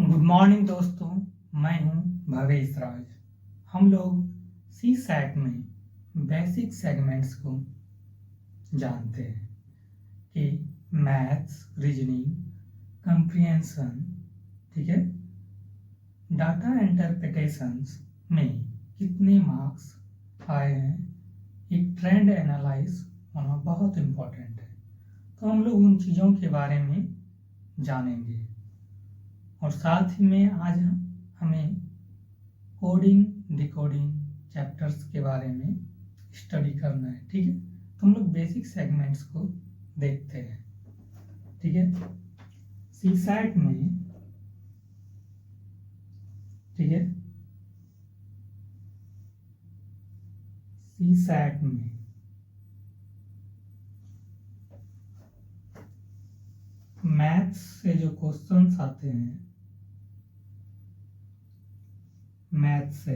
Good morning दोस्तों, मैं हूं भवेश राज। हम लोग सी सैट में बेसिक सेगमेंट्स को जानते हैं कि मैथ्स, रीजनिंग, कंप्रिहेंशन, ठीक है, डाटा इंटरप्रिटेशंस में कितने मार्क्स आए हैं। एक ट्रेंड एनालाइज होना बहुत इम्पोर्टेंट है, तो हम लोग उन चीज़ों के बारे में जानेंगे। और साथ ही में आज हमें कोडिंग, डिकोडिंग चैप्टर्स के बारे में स्टडी करना है। ठीक है, तो हम लोग बेसिक सेगमेंट्स को देखते हैं। ठीक है, सी सैट में, ठीक है, सी सैट में मैथ्स से जो क्वेश्चंस आते हैं, मैथ से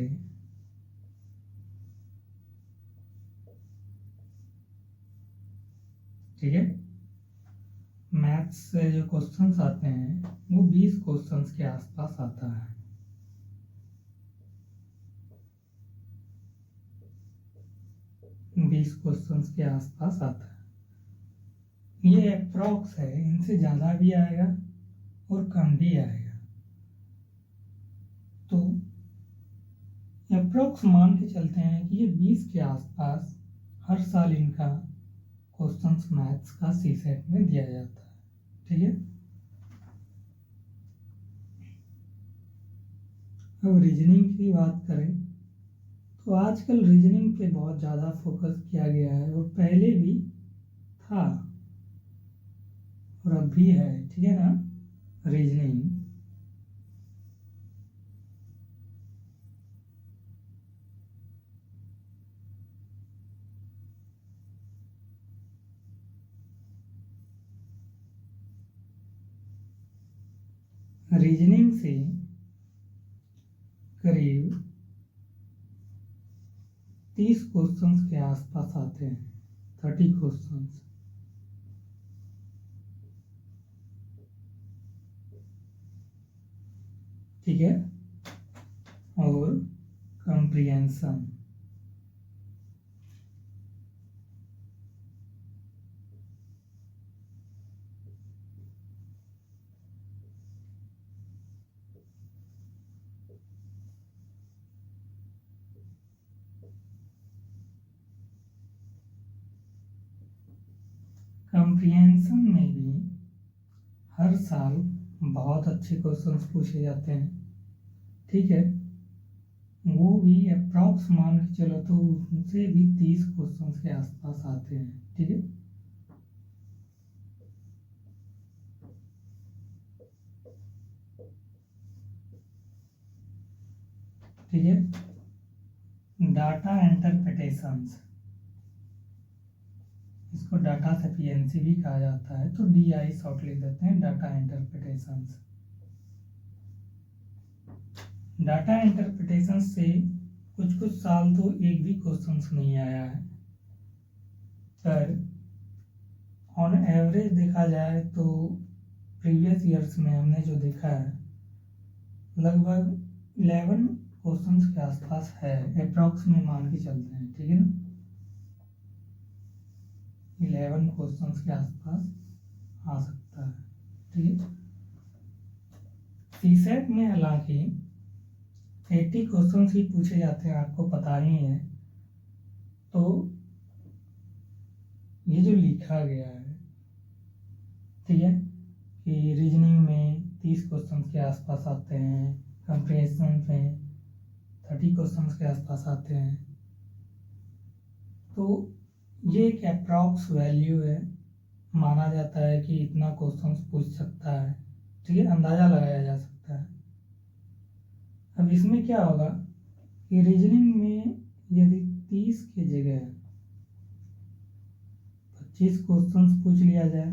ठीक है, मैथ्स से जो क्वेश्चंस आते हैं वो 20 क्वेश्चंस के आसपास आता है। बीस क्वेश्चंस के आसपास आता है। ये अप्रॉक्स है, इनसे ज़्यादा भी आएगा और कम भी आएगा। तो अप्रॉक्स मान के चलते हैं कि ये 20 के आसपास हर साल इनका क्वेश्चंस मैथ्स का सी सेट में दिया जाता है। ठीक है, अब रीजनिंग की बात करें तो आजकल रीजनिंग पे बहुत ज़्यादा फोकस किया गया है, और पहले भी था और अब भी है। ठीक है ना, रीजनिंग रीजनिंग से करीब 30 क्वेश्चंस के आसपास आते हैं, 30 क्वेश्चंस। ठीक है, और कंप्रिहेंशन, कंप्रिहेंशन में भी हर साल बहुत अच्छे क्वेश्चंस पूछे जाते हैं। ठीक है, वो भी अप्रॉक्स मान के चलो तो उनसे भी 30 क्वेश्चंस के आसपास आते हैं। ठीक है, ठीक है, डाटा इंटरप्रिटेशंस, इसको डाटा सफिशिएंसी भी कहा जाता है, तो DI शॉर्ट लिख देते हैं, डाटा इंटरप्रिटेशंस। डाटा इंटरप्रिटेशन से कुछ कुछ साल तो एक भी क्वेश्चंस नहीं आया है, पर ऑन एवरेज देखा जाए तो प्रीवियस ईयर्स में हमने जो देखा है लगभग 11 क्वेश्चंस के आसपास है, अप्रॉक्स में मान के चलते हैं। ठीक है ना, 11 क्वेश्चंस के आसपास आ सकता है। ठीक है, सीसेट में हालांकि 80 क्वेश्चंस ही पूछे जाते हैं, आपको पता ही है। तो ये जो लिखा गया है, ठीक है, कि रीजनिंग में 30 क्वेश्चंस के आसपास आते हैं, कंप्रिहेंशन में 30 क्वेश्चंस के आसपास आते हैं, तो ये एक अप्रॉक्स वैल्यू है। माना जाता है कि इतना क्वेश्चंस पूछ सकता है। ठीक है, अंदाज़ा लगाया जा सकता है। अब इसमें क्या होगा कि रीजनिंग में यदि 30 की जगह 25 क्वेश्चंस पूछ लिया जाए,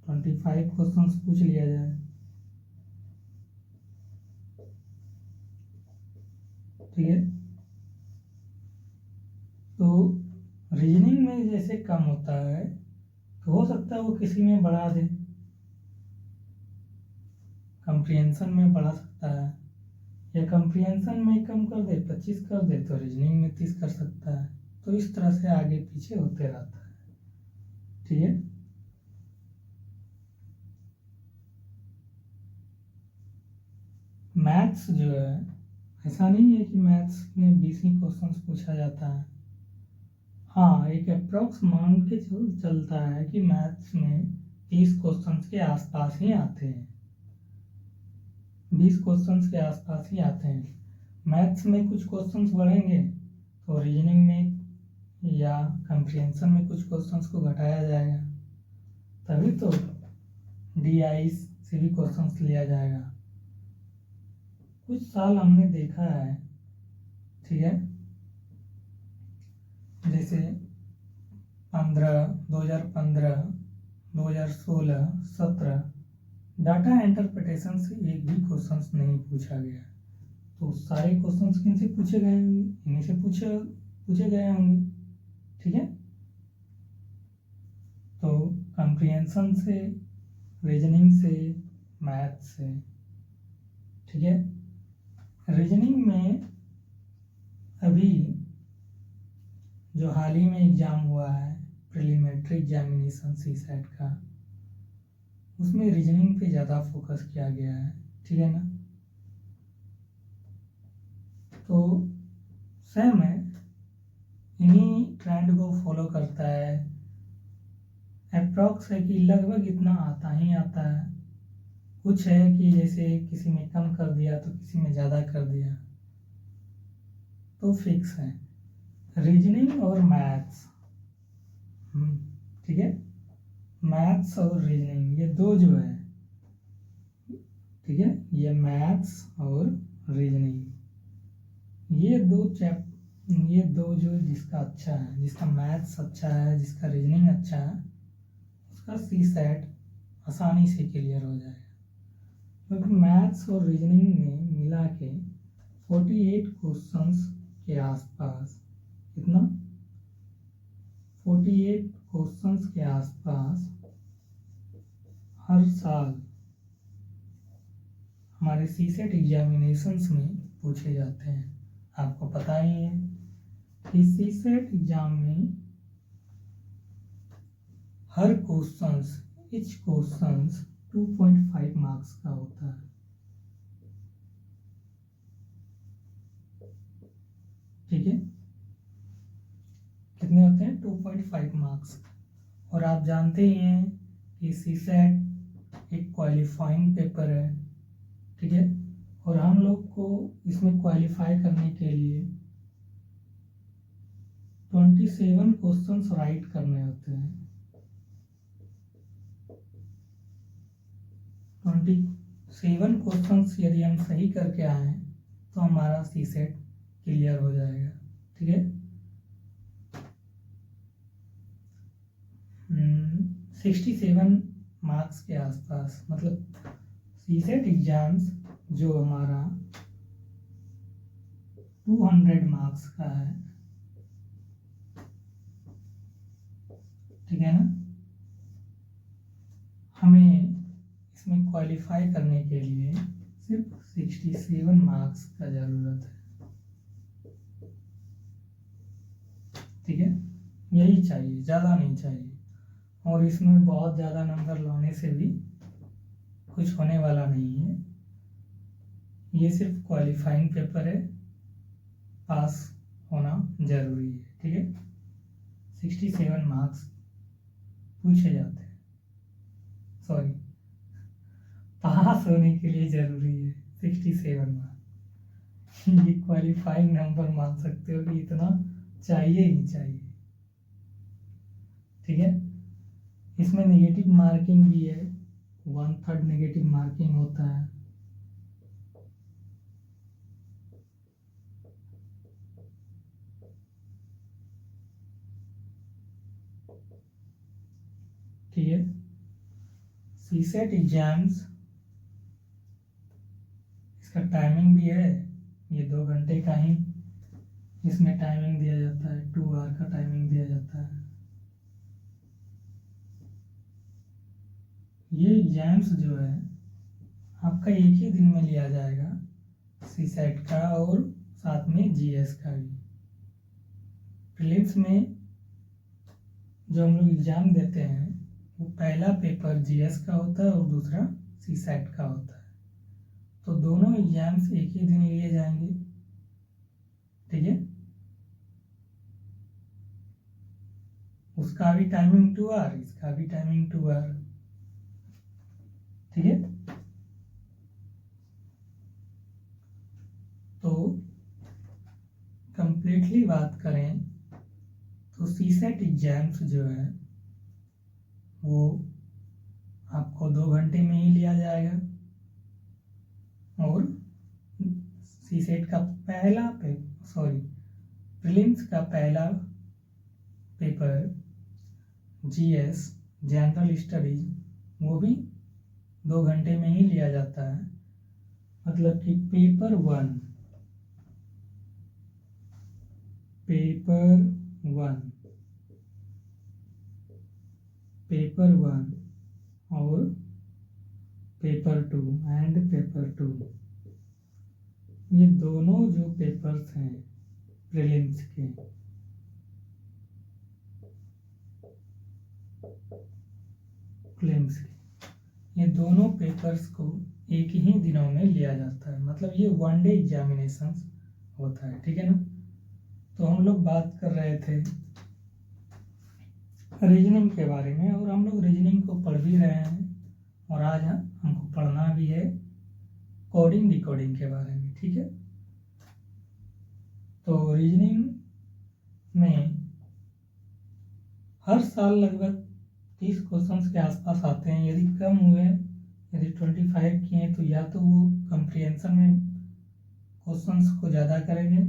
25 क्वेश्चंस पूछ लिया जाए, ठीक है, तो रीजनिंग में जैसे कम होता है तो हो सकता है वो किसी में बढ़ा दे, कंप्रिहेंशन में बढ़ा सकता है, या कंप्रिहेंशन में कम कर दे 25 कर दे तो रीजनिंग में 30 कर सकता है। तो इस तरह से आगे पीछे होते रहता है। ठीक है, मैथ्स जो है ऐसा नहीं है कि मैथ्स में 20 ही क्वेश्चंस पूछा जाता है। हाँ, एक अप्रॉक्स मान के चलता है कि मैथ्स में 30 क्वेश्चंस के आसपास ही आते हैं, 20 क्वेश्चंस के आसपास ही आते हैं। मैथ्स में कुछ क्वेश्चंस बढ़ेंगे तो रीजनिंग में या कंप्रिहेंशन में कुछ क्वेश्चंस को घटाया जाएगा, तभी तो DI से भी क्वेश्चंस लिया जाएगा। कुछ साल हमने देखा है, ठीक है, जैसे 2015, 2016, 17 डाटा इंटरप्रिटेशन से एक भी क्वेश्चंस नहीं पूछा गया। तो सारे क्वेश्चंस किन से पूछे गए होंगे? इन्हीं से पूछे गए होंगे। ठीक है, तो कंप्रिहेंशन से, रीजनिंग से, मैथ से। ठीक है, रीजनिंग में अभी जो हाल ही में एग्ज़ाम हुआ है प्रीलिमिनरी एग्जामिनेशन CSAT का, उसमें रीजनिंग पे ज़्यादा फोकस किया गया है। ठीक है ना, तो सेम है, इन्हीं ट्रेंड को फॉलो करता है। अप्रॉक्स है कि लगभग इतना आता ही आता है। कुछ है कि जैसे किसी में कम कर दिया तो किसी में ज़्यादा कर दिया, तो फिक्स है। रीजनिंग और मैथ्स, ठीक है, मैथ्स और रीजनिंग ये दो जो है, ठीक है, ये मैथ्स और रीजनिंग, ये दो जो जिसका अच्छा है, जिसका मैथ्स अच्छा है, जिसका रीजनिंग अच्छा है, उसका CSAT आसानी से क्लियर हो जाएगा। क्योंकि मैथ्स और रीजनिंग में मिला के 48 क्वेश्चंस के आसपास, कितना, 48 क्वेश्चंस के आसपास हर साल हमारे CSAT एग्जामिनेशंस में पूछे जाते हैं। आपको पता ही है कि CSAT एग्जाम में हर क्वेश्चंस, each क्वेश्चंस 2.5 मार्क्स का होता है। ठीक है, कितने होते हैं? 2.5 मार्क्स। और आप जानते ही हैं कि CSAT एक क्वालिफाइंग पेपर है। ठीक है, और हम लोग को इसमें क्वालिफाई करने के लिए 27 क्वेश्चंस राइट करने होते हैं। 27 क्वेश्चंस यदि हम सही करके आए तो हमारा CSAT क्लियर हो जाएगा। ठीक है, 67 मार्क्स के आसपास, मतलब CSAT एग्जाम्स जो हमारा 200 मार्क्स का है, ठीक है ना, हमें इसमें क्वालिफाई करने के लिए सिर्फ 67 मार्क्स का ज़रूरत है। ठीक है, यही चाहिए, ज़्यादा नहीं चाहिए। और इसमें बहुत ज़्यादा नंबर लाने से भी कुछ होने वाला नहीं है। ये सिर्फ क्वालिफाइंग पेपर है, पास होना ज़रूरी है। ठीक है, 67 मार्क्स पूछे जाते हैं, सॉरी, पास होने के लिए ज़रूरी है 67 मार्क्स। ये क्वालिफाइंग नंबर मान सकते हो कि इतना चाहिए ही चाहिए। ठीक है, इसमें नेगेटिव मार्किंग भी है, 1/3 नेगेटिव मार्किंग होता है। ठीक है, CSAT एग्जाम्स, इसका टाइमिंग भी है, ये 2 घंटे का ही इसमें टाइमिंग दिया जाता है, 2 आवर का टाइमिंग दिया जाता है। ये एग्जाम्स जो है आपका एक ही दिन में लिया जाएगा सी सेट का और साथ में जीएस का भी। प्रीलिम्स में जो हम लोग एग्ज़ाम देते हैं वो पहला पेपर जीएस का होता है और दूसरा सी सेट का होता है। तो दोनों एग्जाम्स एक ही दिन लिए जाएंगे, ठीक है। उसका भी टाइमिंग 2 आवर, इसका भी टाइमिंग 2 आवर, ठीक है। तो कंप्लीटली बात करें तो सी सेट एग्जाम्स जो है वो आपको 2 घंटे में ही लिया जाएगा और सी सेट का प्रीलिम्स का पहला पेपर जीएस जनरल स्टडीज वो भी 2 घंटे में ही लिया जाता है। मतलब कि पेपर वन और पेपर 2 एंड पेपर 2, ये दोनों जो पेपर्स हैं प्रीलिम्स के, ये दोनों पेपर्स को एक ही दिनों में लिया जाता है। मतलब ये 1 डे एग्जामिनेशन होता है, ठीक है ना। तो हम लोग बात कर रहे थे रीजनिंग के बारे में और हम लोग रीजनिंग को पढ़ भी रहे हैं और आज हमको पढ़ना भी है कोडिंग डिकोडिंग के बारे में, ठीक है। तो रीजनिंग में हर साल लगभग 30 क्वेश्चंस के आसपास आते हैं। यदि कम हुए, यदि 25 किए तो या तो वो कंप्रीहेंशन में क्वेश्चंस को ज़्यादा करेंगे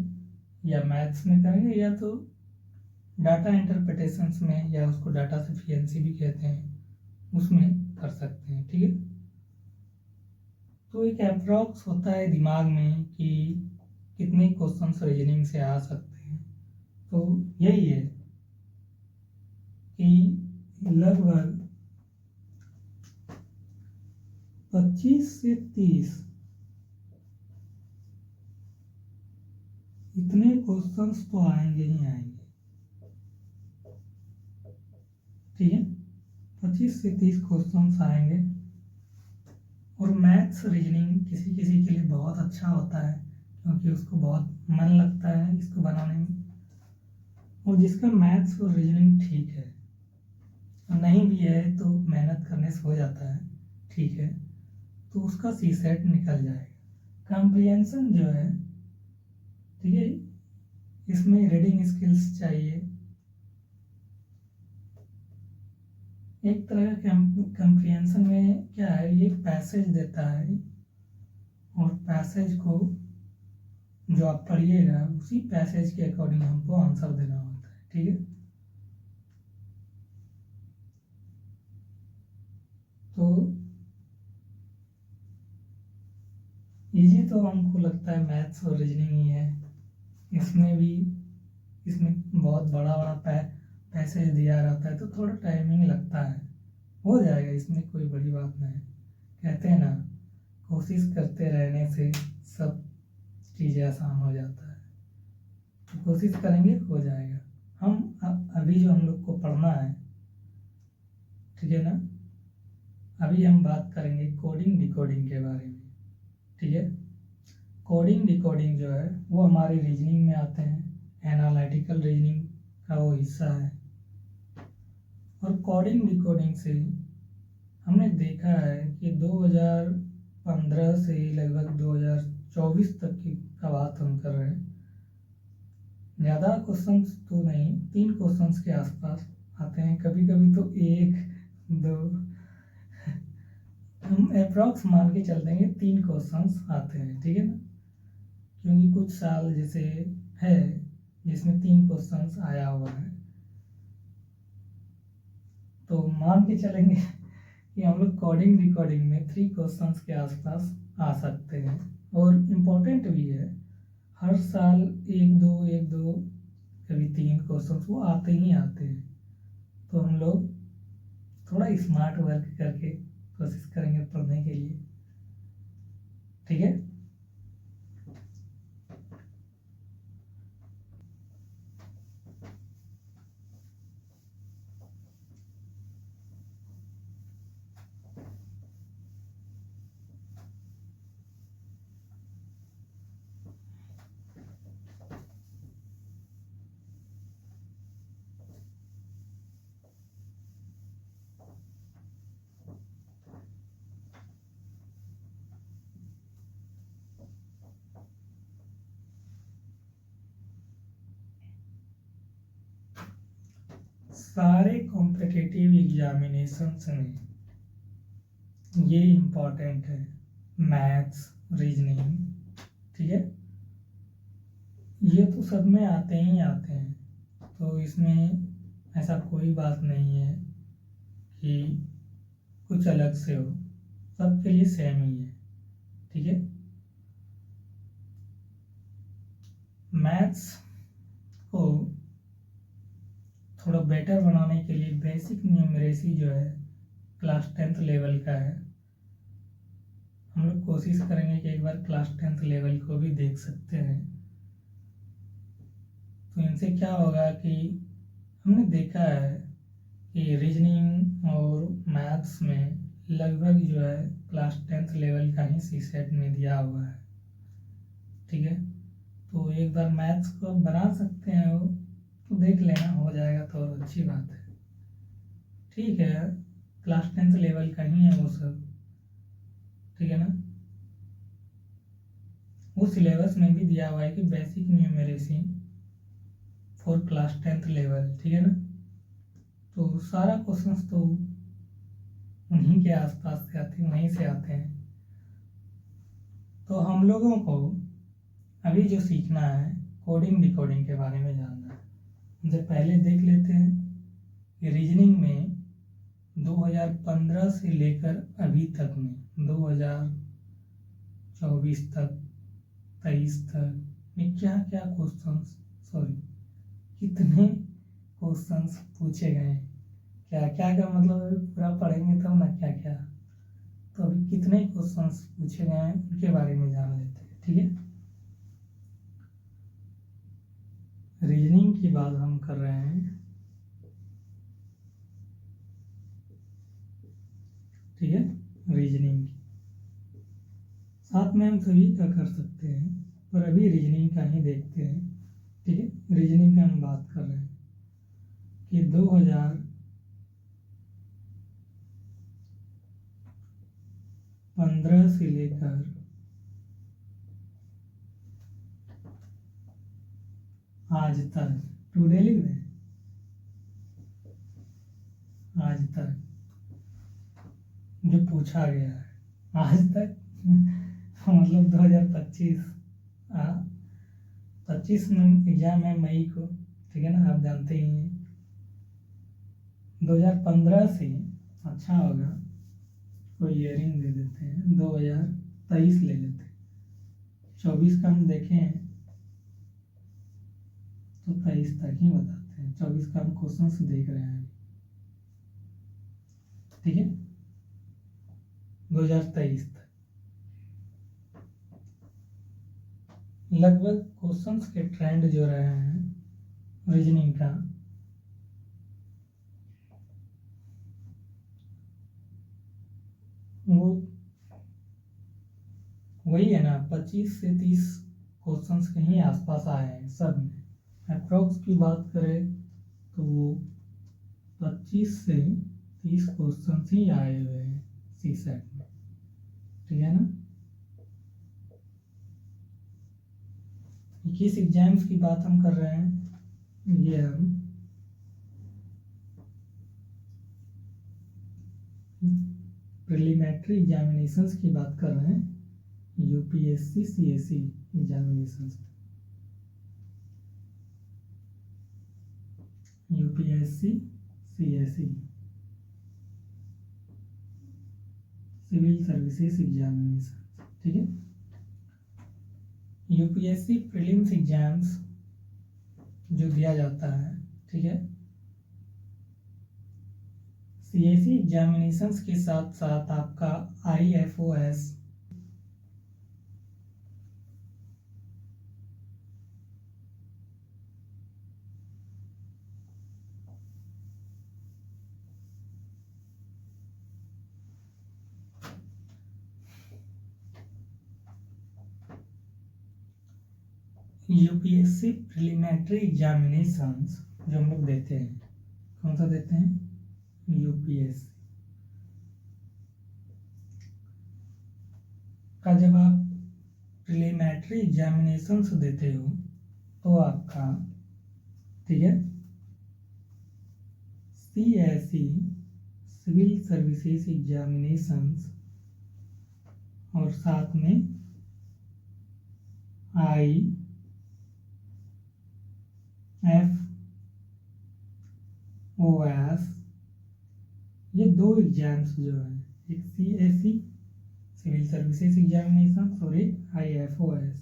या मैथ्स में करेंगे या तो डाटा इंटरप्रिटेशंस में, या उसको डाटा सफिशिएंसी भी कहते हैं, उसमें कर सकते हैं, ठीक है। तो एक अप्रॉक्स होता है दिमाग में कि कितने क्वेश्चंस रीजनिंग से आ सकते हैं। तो यही है कि लगभग 25 से 30 इतने क्वेश्चंस तो आएंगे ही आएंगे, ठीक है। 25 से 30 क्वेश्चंस आएंगे और मैथ्स रीजनिंग किसी किसी के लिए बहुत अच्छा होता है क्योंकि उसको बहुत मन लगता है इसको बनाने में। और जिसका मैथ्स और रीजनिंग ठीक है, नहीं भी है तो मेहनत करने से हो जाता है, ठीक है, तो उसका सी सेट निकल जाएगा। कॉम्प्रिहेंशन जो है, ठीक है, इसमें रीडिंग स्किल्स चाहिए। एक तरह का कॉम्प्रिहेंशन में क्या है, ये पैसेज देता है और पैसेज को जो आप पढ़िएगा उसी पैसेज के अकॉर्डिंग हमको आंसर देना होता है, ठीक है। तो इजी तो हमको लगता है मैथ्स और रीजनिंग ही है। इसमें बहुत बड़ा पैसेज दिया रहता है तो थोड़ा टाइमिंग लगता है, हो जाएगा, इसमें कोई बड़ी बात नहीं। कहते हैं ना, कोशिश करते रहने से सब चीज़ें आसान हो जाता है। तो कोशिश करेंगे हो जाएगा। अभी जो हम लोग को पढ़ना है, ठीक है ना, अभी हम बात करेंगे कोडिंग डिकोडिंग के बारे में, ठीक है। कोडिंग डिकोडिंग जो है वो हमारे रीजनिंग में आते हैं, एनालिटिकल रीजनिंग का वो हिस्सा है। और कोडिंग डिकोडिंग से हमने देखा है कि 2015 से लगभग 2024 तक की का बात हम कर रहे हैं, ज़्यादा क्वेश्चंस तो नहीं, 3 क्वेश्चंस के आसपास आते हैं, कभी कभी तो 1-2 हम अप्रॉक्स मान के चल देंगे 3 क्वेश्चंस आते हैं, ठीक है ना। क्योंकि कुछ साल जैसे है जिसमें 3 क्वेश्चंस आया हुआ है, तो मान के चलेंगे कि हम लोग कोडिंग डिकोडिंग में 3 क्वेश्चंस के आसपास आ सकते हैं। और इम्पोर्टेंट भी है, हर साल 1-2 कभी 3 क्वेश्चंस वो आते ही आते हैं। तो हम लोग थोड़ा स्मार्ट वर्क करके कोशिश करेंगे पढ़ने के लिए, ठीक है। सारे कॉम्पिटिटिव एग्जामिनेशंस में ये इम्पोर्टेंट है, मैथ्स, रीजनिंग, ठीक है। ये तो सब में आते ही आते हैं, तो इसमें ऐसा कोई बात नहीं है कि कुछ अलग से हो, सबके लिए सेम ही है, ठीक है। मैथ्स को थोड़ा बेटर बनाने के लिए बेसिक न्यूमरेसी जो है क्लास 10th लेवल का है। हम लोग कोशिश करेंगे कि एक बार क्लास 10th लेवल को भी देख सकते हैं। तो इनसे क्या होगा कि हमने देखा है कि रीजनिंग और मैथ्स में लगभग जो है क्लास 10th लेवल का ही सीसेट में दिया हुआ है, ठीक है। तो एक बार मैथ्स को बना सकते हैं वो, तो देख लेना, हो जाएगा तो अच्छी बात है, ठीक है। क्लास 10th लेवल का ही है वो सब, ठीक है ना। वो सिलेबस में भी दिया हुआ है कि basic numeracy for class 10th level, ठीक है ना। तो सारा क्वेश्चंस तो उन्हीं के आसपास से आते हैं, वहीं से आते हैं। तो हम लोगों को अभी जो सीखना है कोडिंग डिकोडिंग के बारे में जानना है। उनसे पहले देख लेते हैं कि रीजनिंग में 2015 से लेकर अभी तक में 2024 तक 23 तक में क्या क्या क्वेश्चंस, कितने क्वेश्चंस पूछे गए हैं, क्या क्या का मतलब अभी पूरा पढ़ेंगे तब ना क्या क्या। तो अभी कितने क्वेश्चंस पूछे गए हैं उनके बारे में जान लेते हैं, ठीक है। रीजनिंग की बात हम कर रहे हैं, ठीक है। रीजनिंग साथ में हम सभी का कर सकते हैं, पर अभी रीजनिंग का ही देखते हैं, ठीक है। रीजनिंग का हम बात कर रहे हैं कि 2015 से लेकर आज तक, टुडे लिख दें, आज तक जो पूछा गया है, आज तक मतलब 2025 25 में एग्जाम है मई को, ठीक है ना, आप जानते ही हैं। 2015 से अच्छा होगा कोई ईयरिंग दे देते हैं, 2023 ले लेते हैं। 24 का हम देखें तो 23 तक ही बताते हैं, 24 का हम क्वेश्चन देख रहे हैं, ठीक है। 2023 तक लगभग क्वेश्चंस के ट्रेंड जो रहे हैं रीजनिंग का, वो वही है ना, 25 से 30 क्वेश्चंस के ही आसपास आए हैं सब में। अप्रोक्स की बात करें तो वो 25 से 30 क्वेश्चंस ही आए हुए हैं सी सेट में, ठीक है ना। किस एग्जाम्स की बात हम कर रहे हैं, ये हम प्रिलिमिनरी एग्जामिनेशंस की बात कर रहे हैं, UPSC CSE examinations, UPSC CSE civil services examination, ठीक है। यूपीएससी प्रीलिम्स एग्जाम्स जो दिया जाता है, ठीक है, सीएसई एग्जामिनेशंस के साथ साथ आपका आईएफओएस यूपीएससी प्रिलिमिनरी एग्जामिनेशंस जो हम लोग देते हैं, कौन सा देते हैं, यूपीएससी का जब आप प्रिलिमिनरी एग्जामिनेशंस देते हो तो आपका, ठीक है, सीएसई सिविल सर्विसेज एग्जामिनेशंस और साथ में IFOS, ये दो एग्जाम्स जो है, एक सीएसई सिविल सर्विसेज एग्जामिनेशन और एक IFOS,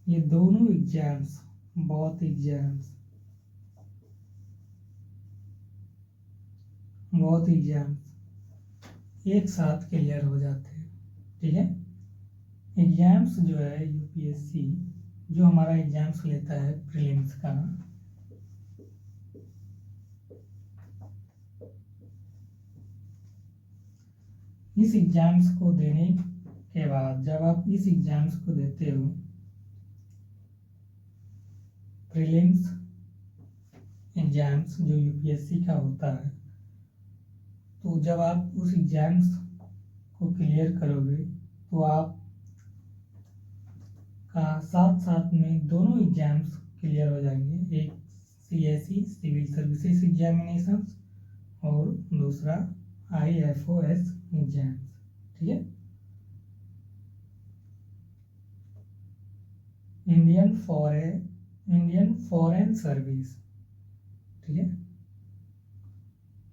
ये दोनों एग्जाम्स, बहुत एग्जाम्स एक साथ क्लियर हो जाते हैं, ठीक है। एग्जाम्स जो है यूपीएससी जो हमारा एग्जाम्स लेता है प्रीलिम्स का, इस एग्जाम्स को देने के बाद जब आप इस एग्जाम्स को देते हो, प्रीलिम्स एग्जाम्स जो यूपीएससी का होता है, तो जब आप उस एग्जाम्स को क्लियर करोगे तो आप का साथ साथ में दोनों एग्जाम्स क्लियर हो जाएंगे, एक सीएसई सिविल सर्विसेज एग्जामिनेशंस और दूसरा IFOS एग्जाम्स, ठीक है। इंडियन फॉरेन सर्विस, ठीक है,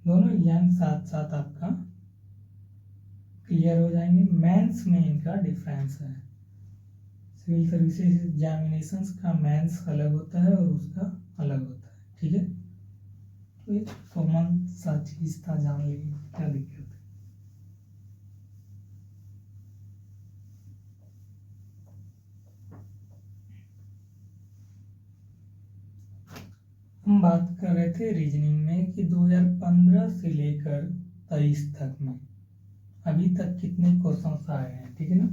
दोनों एग्जाम साथ साथ आपका क्लियर हो जाएंगे। मेंस में इनका डिफरेंस है, सिविल सर्विसेज एग्जामिनेशंस का मेंस अलग होता है और उसका अलग होता है, ठीक है। तो एक कॉमन सा चीज था, जान लीजिए, क्या दिक्कत है। हम बात कर रहे थे रीजनिंग में कि 2015 से लेकर 23 तक में अभी तक कितने क्वेश्चन आए हैं, ठीक है ना।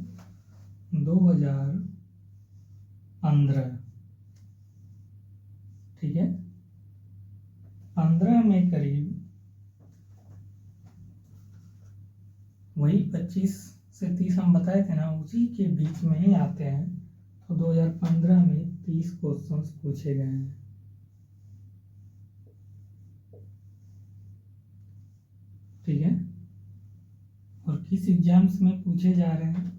2015, ठीक है, 15 में करीब वही 25 से 30 हम बताए थे ना, उसी के बीच में ही आते हैं। तो 2015 में 30 क्वेश्चंस पूछे गए हैं, ठीक है। और किस एग्जाम्स में पूछे जा रहे हैं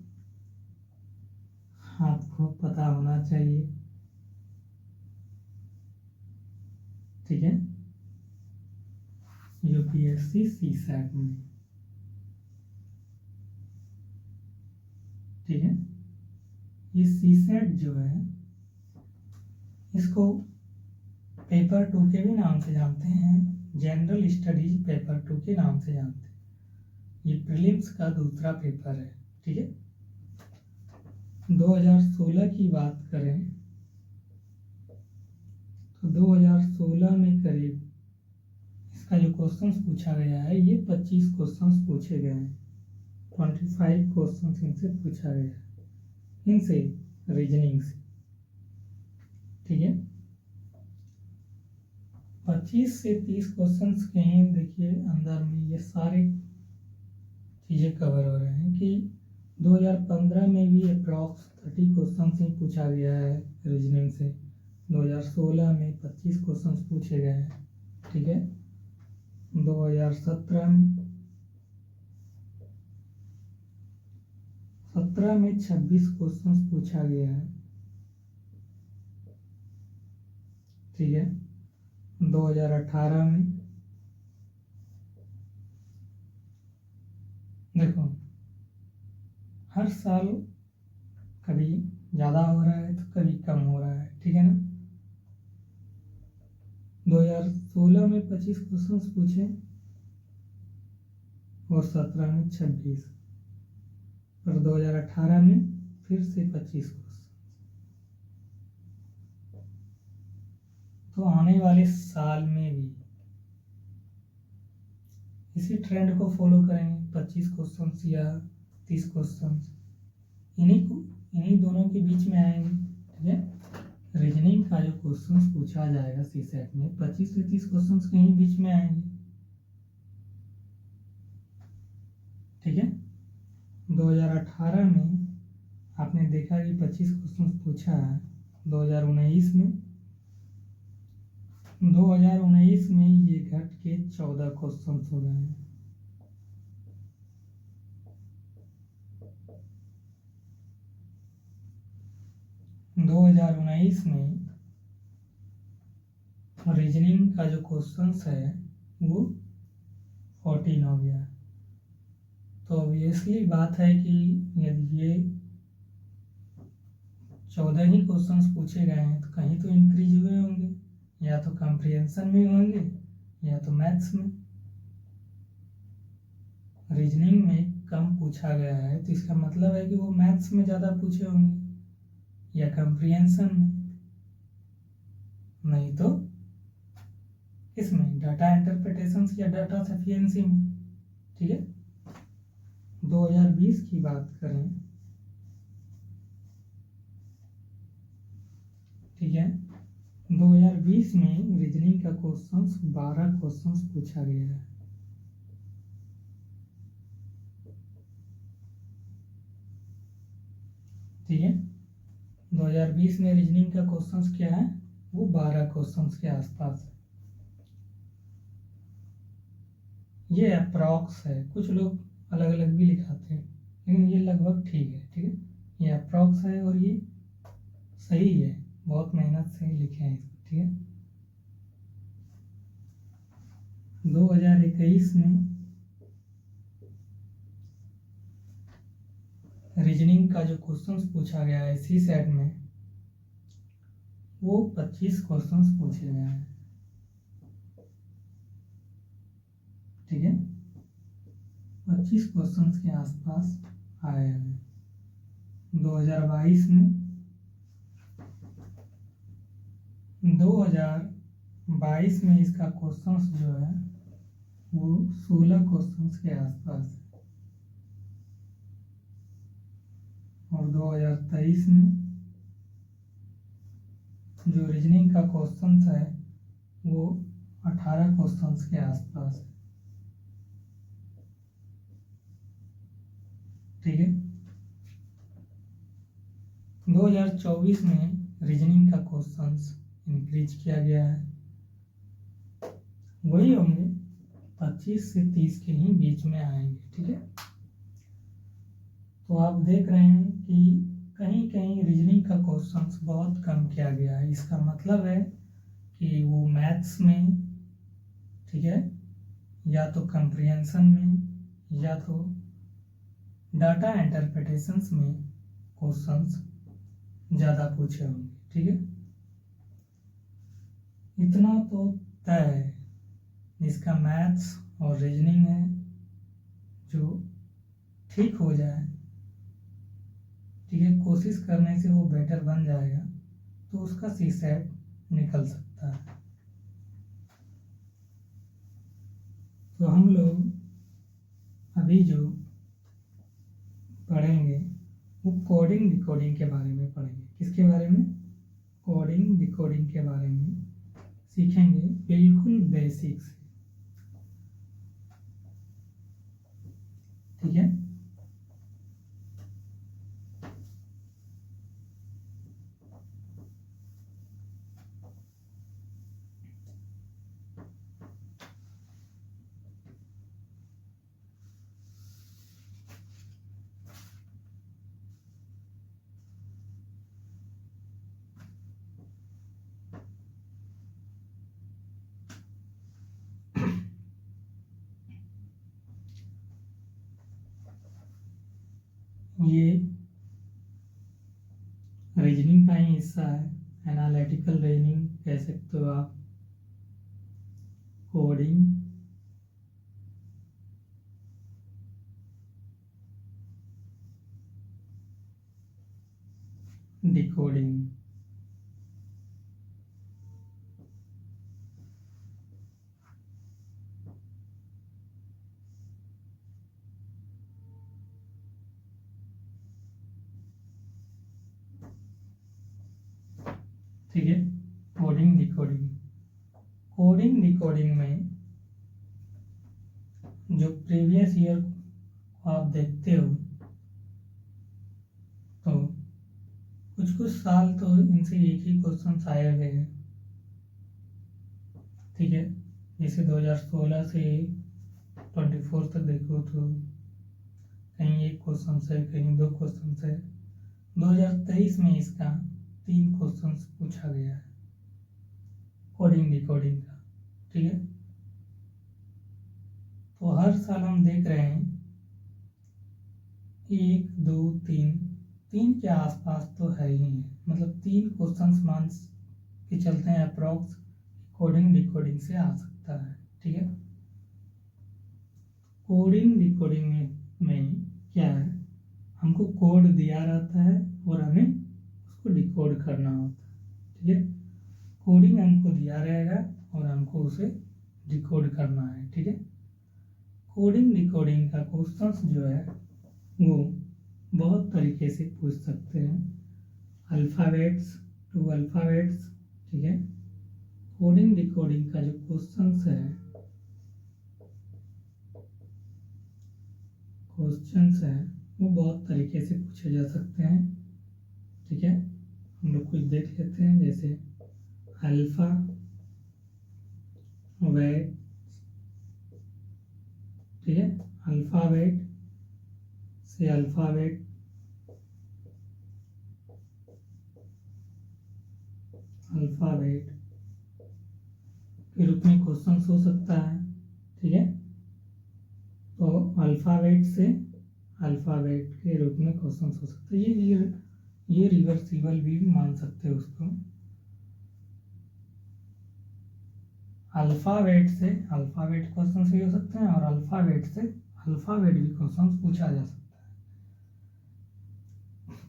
आपको पता होना चाहिए, ठीक है। यूपीएससी सीसैट में, ठीक है। ये सीसैट जो है इसको पेपर 2 के भी नाम से जानते हैं, जनरल स्टडीज पेपर 2 के नाम से जानते हैं। ये प्रीलिम्स का दूसरा पेपर है, ठीक है। 2016 की बात करें तो 2016 में करीब इसका जो क्वेश्चंस पूछा गया है, ये 25 क्वेश्चंस पूछे गए हैं, 25 क्वेश्चंस इनसे पूछा गया है, इनसे रीजनिंग से, ठीक है। 25 से 30 क्वेश्चंस के ही देखिए अंदर में ये सारे चीज़ें कवर हो रहे हैं कि 2015 में भी अप्रॉक्स 30 क्वेश्चन ही पूछा गया है रीजनिंग से, 2016 में 25 क्वेश्चन पूछे गए हैं, ठीक है। 2017 में 26 क्वेश्चन पूछा गया है, ठीक है। 2018 में देखो हर साल कभी ज़्यादा हो रहा है तो कभी कम हो रहा है, ठीक है ना। 2016 में 25 क्वेश्चन पूछे और 17 में 26, और 2018 में फिर से 25 क्वेश्चन। तो आने वाले साल में भी इसी ट्रेंड को फॉलो करेंगे, 25 क्वेश्चन या 30 क्वेश्चन इन्हीं दोनों के बीच में आएंगे, ठीक है। रीजनिंग का जो क्वेश्चंस पूछा जाएगा सी सेट में 25 से 30 क्वेश्चंस कहीं बीच में आएंगे, ठीक है। 2018 में आपने देखा कि 25 क्वेश्चंस पूछा है। 2019 में ये घट के 14 क्वेश्चंस हो गए हैं। दो हजार उन्नीस में रीजनिंग का जो क्वेश्चंस है वो 14 हो गया। तो ऑब्वियसली बात है कि यदि ये 14 ही क्वेश्चंस पूछे गए हैं तो कहीं तो इंक्रीज हुए होंगे, या तो कंप्रिहेंशन में होंगे या तो मैथ्स में। रीजनिंग में कम पूछा गया है तो इसका मतलब है कि वो मैथ्स में ज़्यादा पूछे होंगे या कंप्रिहेंशन में, नहीं तो इसमें डाटा इंटरप्रिटेशन या डाटा सफिशिएंसी में, ठीक है। 2020 की बात करें, ठीक है, 2020 में रीजनिंग का क्वेश्चंस 12 क्वेश्चंस पूछा गया है, ठीक है। 2020 में रीजनिंग का क्वेश्चंस क्या है, वो 12 क्वेश्चंस के आसपास है। ये अप्रॉक्स है, कुछ लोग अलग अलग भी लिखाते हैं लेकिन ये लगभग ठीक है, ठीक है। ये अप्रॉक्स है और ये सही है, बहुत मेहनत से लिखे हैं इसको, ठीक है। 2021 में रीजनिंग का जो क्वेश्चंस पूछा गया है सी सेट में वो 25 क्वेश्चंस पूछे गए हैं, ठीक है। 25 क्वेश्चंस के आसपास आए हैं। 2022 में इसका क्वेश्चंस जो है वो 16 क्वेश्चंस के आसपास है। और 2023 में जो रीजनिंग का क्वेश्चन है वो 18 क्वेश्चंस के आसपास है, ठीक है। 2024 में रीजनिंग का क्वेश्चंस इंक्रीज किया गया है, वही होंगे 25 से 30 के ही बीच में आएंगे, ठीक है। तो आप देख रहे हैं कि कहीं कहीं रीजनिंग का क्वेश्चंस बहुत कम किया गया है। इसका मतलब है कि वो मैथ्स में, ठीक है, या तो कंप्रिहेंशन में या तो डाटा इंटरप्रिटेशंस में क्वेश्चंस ज़्यादा पूछे होंगे, ठीक है। इतना तो तय है, इसका मैथ्स और रीजनिंग है जो ठीक हो जाए, ठीक है, कोशिश करने से वो बेटर बन जाएगा तो उसका सी सेट निकल सकता है। तो हम लोग अभी जो पढ़ेंगे वो कोडिंग डिकोडिंग के बारे में पढ़ेंगे। किसके बारे में? कोडिंग डिकोडिंग के बारे में सीखेंगे, बिल्कुल बेसिक से, ठीक है। ये रीजनिंग का ही हिस्सा है, एनालिटिकल रीजनिंग कह सकते हो आप, कोडिंग, डिकोडिंग। ठीक है। कोडिंग डिकोडिंग, कोडिंग डिकोडिंग में जो प्रीवियस ईयर आप देखते हो तो कुछ कुछ साल तो इनसे एक ही क्वेश्चन आए हुए हैं, ठीक है। जैसे 2016 से 24 तक देखो तो कहीं एक क्वेश्चन से, कहीं दो क्वेश्चन से। 2023 में इसका 3 क्वेश्चन पूछा गया है कोडिंग डिकोडिंग का, ठीक है। तो हर साल हम देख रहे हैं 1 2 3 के आसपास तो है ही है, मतलब 3 क्वेश्चन मान के चलते हैं अप्रॉक्स कोडिंग डिकोडिंग से आ सकता है, ठीक है। कोडिंग डिकोडिंग में क्या है, हमको कोड दिया रहता है और हमें उसको डिकोड करना होता है, ठीक है। कोडिंग हमको दिया रहेगा और हमको उसे डिकोड करना है, ठीक है। कोडिंग डिकोडिंग का क्वेश्चंस जो है वो बहुत तरीके से पूछ सकते हैं, अल्फ़ाबेट्स टू अल्फ़ाबेट्स, ठीक है। कोडिंग डिकोडिंग का जो क्वेश्चंस है वो बहुत तरीके से पूछे जा सकते हैं, ठीक है। हम लोग कुछ देख लेते हैं, जैसे अल्फा वेट, ठीक है। अल्फ़ाबेट से अल्फ़ाबेट, अल्फ़ाबेट के रूप में क्वेश्चन हो सकता है, ठीक है। तो अल्फ़ाबेट से अल्फ़ाबेट के रूप में क्वेश्चन हो सकते हैं, ये रिवर्सिबल भी मान सकते हैं उसको। अल्फ़ाबेट से अल्फ़ाबेट क्वेश्चन भी हो सकते हैं और अल्फ़ाबेट से अल्फ़ाबेट भी क्वेश्चन पूछा जा सकता है।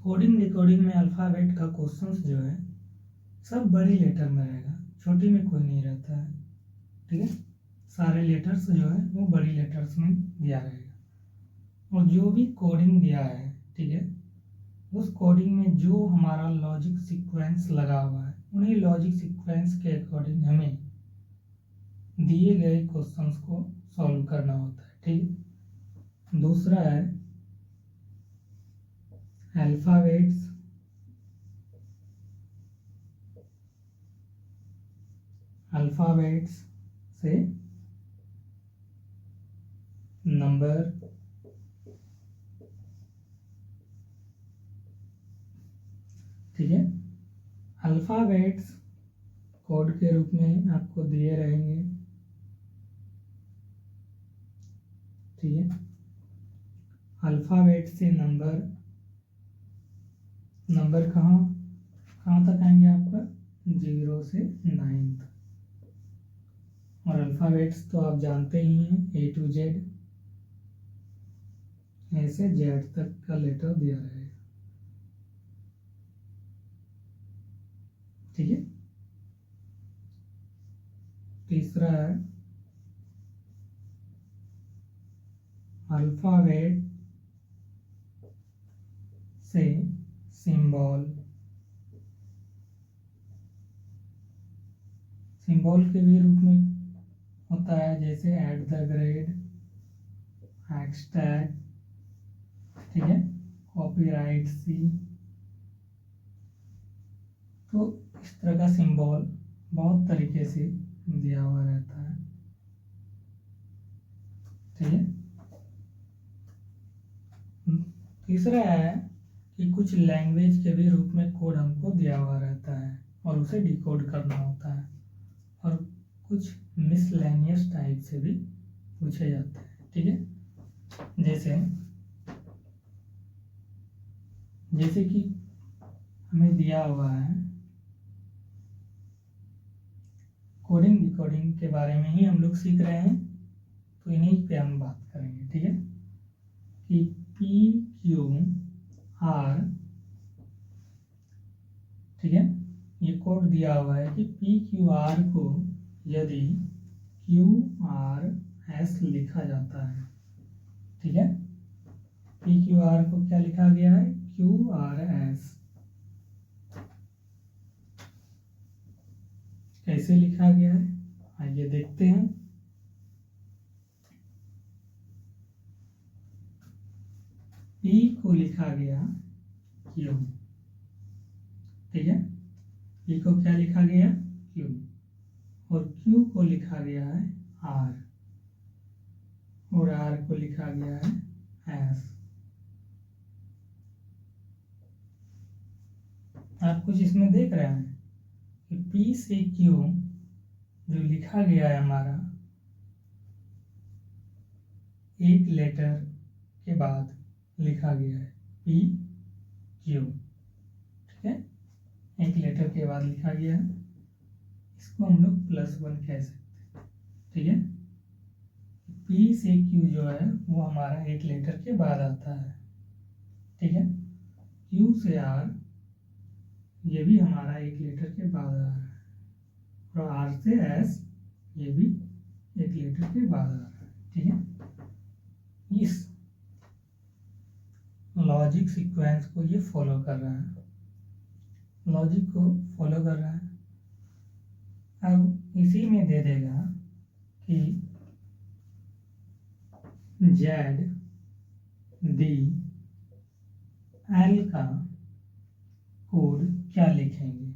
कोडिंग डिकोडिंग में अल्फ़ाबेट का क्वेश्चन जो है सब बड़ी लेटर में रहेगा, छोटी में कोई नहीं रहता है, ठीक है। सारे लेटर्स जो है वो बड़ी लेटर्स में दिया रहेगा और जो भी कोडिंग दिया है, ठीक है, उस कोडिंग में जो हमारा लॉजिक सीक्वेंस लगा हुआ है उन्हीं लॉजिक सीक्वेंस के अकॉर्डिंग हमें दिए गए क्वेश्चंस को सॉल्व करना होता है, ठीक। दूसरा है अल्फ़ाबेट्स, अल्फ़ाबेट्स से नंबर, ठीक है। अल्फ़ाबेट्स कोड के रूप में आपको दिए रहेंगे, ठीक है। अल्फ़ाबेट से नंबर, नंबर कहाँ कहाँ तक आएंगे आपका 0 से 9 तक, और अल्फ़ाबेट्स तो आप जानते ही हैं A to Z, ऐसे Z तक का लेटर दिया रहेगा, ठीक है। तीसरा है अल्फ़ाबेट से सिंबल, सिंबल के भी रूप में होता है, जैसे @ हैशटैग, ठीक है, कॉपीराइट सी। तो इस तरह का सिंबल बहुत तरीके से दिया हुआ रहता है, ठीक है। तीसरा है कि कुछ लैंग्वेज के भी रूप में कोड हमको दिया हुआ रहता है और उसे डिकोड करना होता है, और कुछ मिसलेनियस टाइप से भी पूछे जाते हैं, ठीक है। जैसे कि हमें दिया हुआ है कोडिंग डिकोडिंग के बारे में ही हम लोग सीख रहे हैं, तो इन्हीं पे हम बात करेंगे, ठीक है। कि PQR, ठीक है, ये कोड दिया हुआ है कि PQR को यदि QRS लिखा जाता है, ठीक है। PQR को क्या लिखा गया है QRS, कैसे लिखा गया है आइए देखते हैं। P को लिखा गया Q, ठीक है, P को क्या लिखा गया Q, और Q को लिखा गया है R, और R को लिखा गया है S। आप कुछ इसमें देख रहे हैं कि P से Q जो लिखा गया है हमारा एक लेटर के बाद लिखा गया है P Q, ठीक है, एक लेटर के बाद लिखा गया है, इसको हम लोग +1 कह सकते हैं, ठीक है। P से Q जो है वो हमारा एक लेटर के बाद आता है, ठीक है। Q से R ये भी हमारा एक लेटर के बाद आ रहा है, और R से S ये भी एक लेटर के बाद आ रहा है, ठीक है। इस लॉजिक सीक्वेंस को ये फॉलो कर रहा है, लॉजिक को फॉलो कर रहा है। अब इसी में दे देगा कि Z D L का कोड क्या लिखेंगे।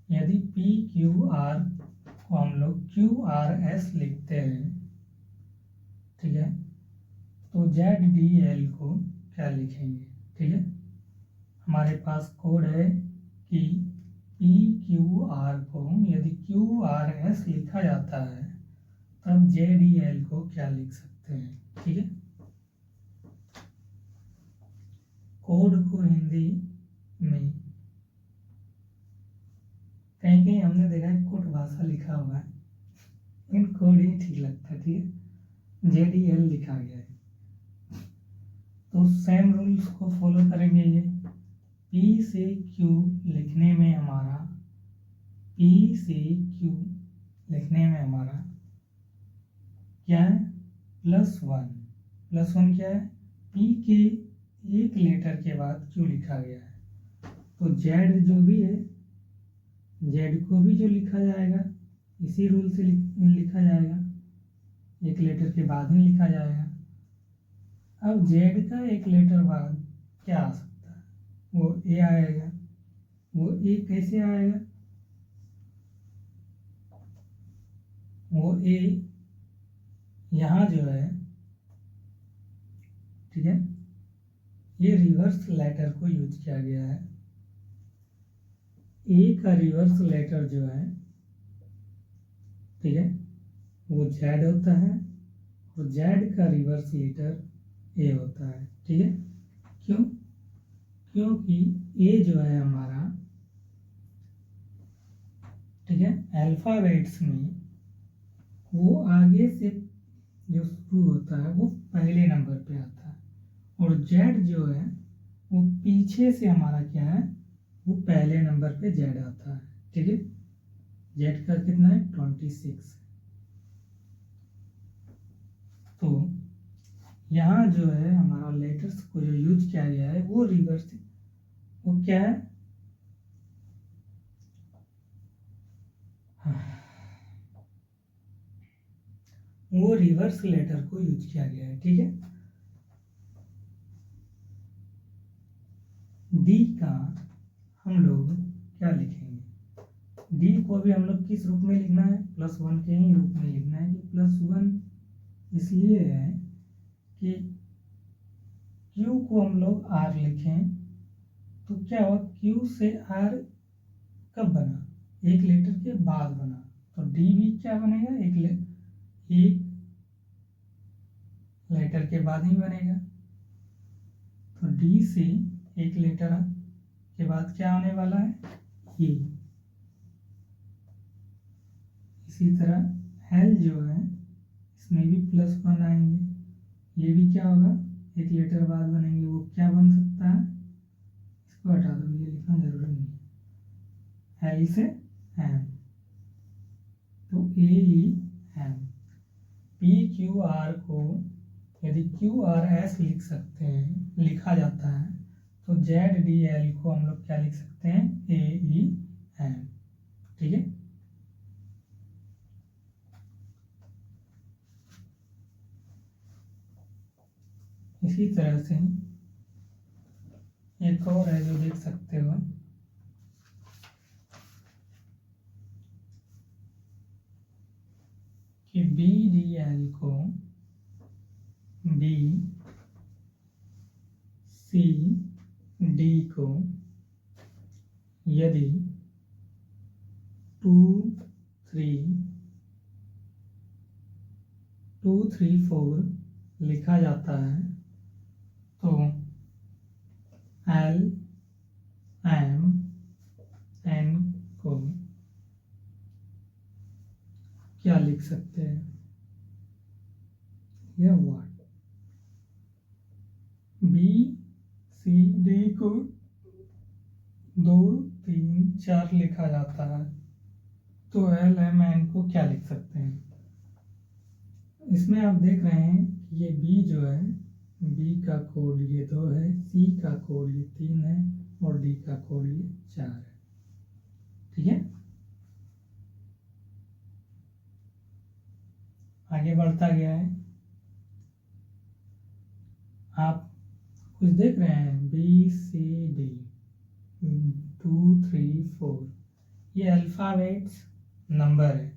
यदि P Q R को हम लोग Q R S लिखते हैं, ठीक है, तो Z D L को क्या लिखेंगे, ठीक है। हमारे पास कोड है कि P Q R को यदि Q R S लिखा जाता है तब Z D L को क्या लिख सकते हैं, ठीक है। कोड को हिंदी में कहीं कहीं हमने देखा है कोड भाषा लिखा हुआ है, इन कोड ही ठीक लगता है, ठीक है, JDL लिखा गया है। तो सेम रूल्स को फॉलो करेंगे ये। P से Q लिखने में हमारा P से Q लिखने में हमारा क्या है +1, +1 क्या है P के एक लेटर के बाद Q लिखा गया है, तो Z जो भी है Z को भी जो लिखा जाएगा इसी रूल से लिखा जाएगा, एक लेटर के बाद ही लिखा जाएगा। अब Z का एक लेटर बाद क्या आ सकता है, वो A आएगा, वो A कैसे आएगा, वो A यहाँ जो है, ठीक है, ये रिवर्स लेटर को यूज किया गया है। A का रिवर्स लेटर जो है, ठीक है, वो Z होता है, और Z का रिवर्स लेटर A होता है, ठीक है। क्यों, क्योंकि A जो है हमारा, ठीक है, अल्फाबेट्स में वो आगे से जो शुरू होता है वो पहले नंबर पे आता है, और Z जो है वो पीछे से हमारा क्या है वो पहले नंबर पे Z आता है, ठीक है। Z का कितना है 26। तो यहाँ जो है हमारा लेटर्स को जो यूज किया गया है वो रिवर्स, वो क्या है वो रिवर्स लेटर को यूज किया गया है, ठीक है। D का हम लोग क्या लिखेंगे, D को भी हम लोग किस रूप में लिखना है +1 के ही रूप में लिखना है, कि +1 इसलिए है कि Q को हम लोग R लिखें तो क्या हुआ Q से R कब बना, एक लेटर के बाद बना, तो D भी क्या बनेगा एक लेटर के बाद ही बनेगा, तो D से एक लेटर के बाद क्या आने वाला है E। इसी तरह L जो है इसमें भी +1 आएंगे, ये भी क्या होगा एक लेटर बाद बनेंगे, वो क्या बन सकता है, इसको हटा दो, ये लिखना जरूरी नहीं है, L से M, तो AEM। PQR को यदि QRS लिख सकते हैं, लिखा जाता है, तो ZDL को हम लोग क्या लिख सकते हैं AEM, ठीक है। इसी तरह से एक और है जो देख सकते हो, कि BDL को BCD को यदि 2 3 4 लिखा जाता है तो LMN को क्या लिख सकते हैं? यह व्हाट BCD को 2 3 4 लिखा जाता है तो LMN को क्या लिख सकते हैं? इसमें आप देख रहे हैं कि ये B जो है, B का कोड ये 2 है, C का कोड ये 3 है और D का कोड ये 4 है। ठीक है, आगे बढ़ता गया है। आप कुछ देख रहे हैं BCD 2 3 4, ये अल्फ़ाबेट्स नंबर है।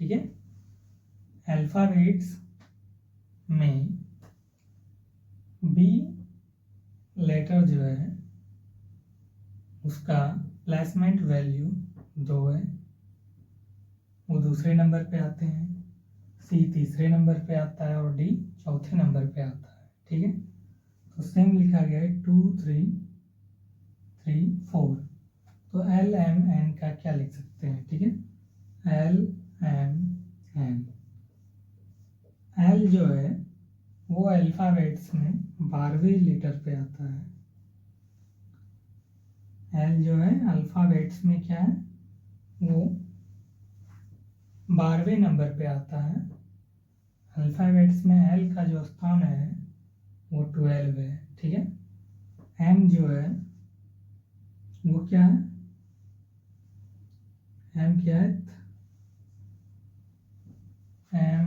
ठीक है, अल्फ़ाबेट्स में B लेटर जो है उसका प्लेसमेंट वैल्यू 2 है, वो दूसरे नंबर पे आते हैं, C तीसरे नंबर पे आता है और D चौथे नंबर पे आता है। ठीक है, तो सेम लिखा गया है 2 3 3 4, तो LMN का क्या लिख सकते हैं? ठीक है, LMN, L जो है वो अल्फ़ाबेट्स में 12वें लेटर पे आता है। L जो है अल्फ़ाबेट्स में क्या है, वो 12वें नंबर पे आता है। अल्फ़ाबेट्स में L का जो स्थान है वो 12 है। ठीक है, M जो है वो क्या है, M क्या है, M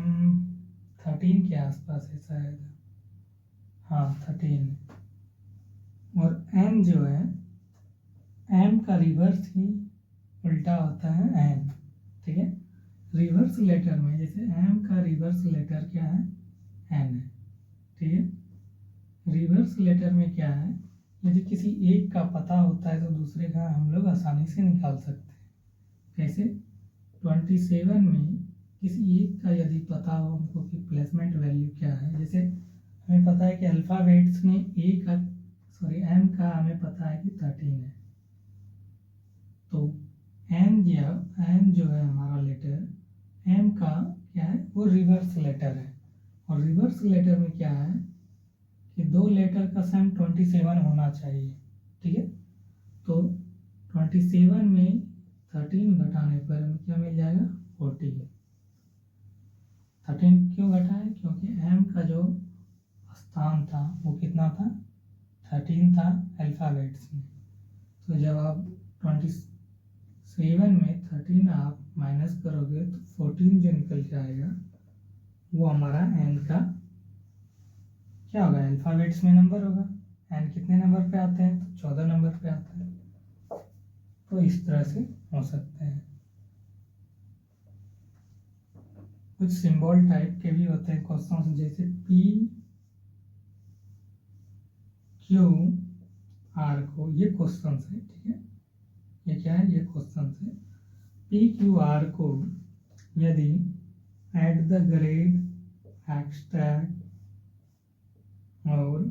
13 के आसपास है शायद, हाँ 13। और N जो है, M का रिवर्स ही उल्टा होता है N। ठीक है, रिवर्स लेटर में जैसे M का रिवर्स लेटर क्या है, N है। ठीक है, रिवर्स लेटर में क्या है, यदि किसी एक का पता होता है तो दूसरे का हम लोग आसानी से निकाल सकते हैं। कैसे? 27 में किसी एक का यदि पता हो हमको कि प्लेसमेंट वैल्यू क्या है, जैसे हमें पता है कि अल्फ़ाबेट्स में M का हमें पता है कि 13 है, तो N जो है हमारा लेटर, M का क्या है, वो रिवर्स लेटर है। और रिवर्स लेटर में क्या है कि 2 लेटर का सम 27 होना चाहिए। ठीक है, तो 27 में 13 घटाने पर हमें क्या मिल जाएगा, 14। 13 क्यों घटा है? क्योंकि M का जो स्थान था वो कितना था, 13 था अल्फ़ाबेट्स में। तो जब आप 27 में 13 आप माइनस करोगे तो 14 जो निकल के आएगा वो हमारा N का क्या होगा, अल्फ़ाबेट्स में नंबर होगा। N कितने नंबर पे आते हैं, तो 14 नंबर पे आते हैं। तो इस तरह से हो सकते हैं। कुछ सिंबल टाइप के भी होते हैं क्वेश्चन, जैसे PQR को, ये क्वेश्चन है। ठीक है, ये क्या है, ये क्वेश्चन है। PQR को यदि @ एक्सट्रैक्ट और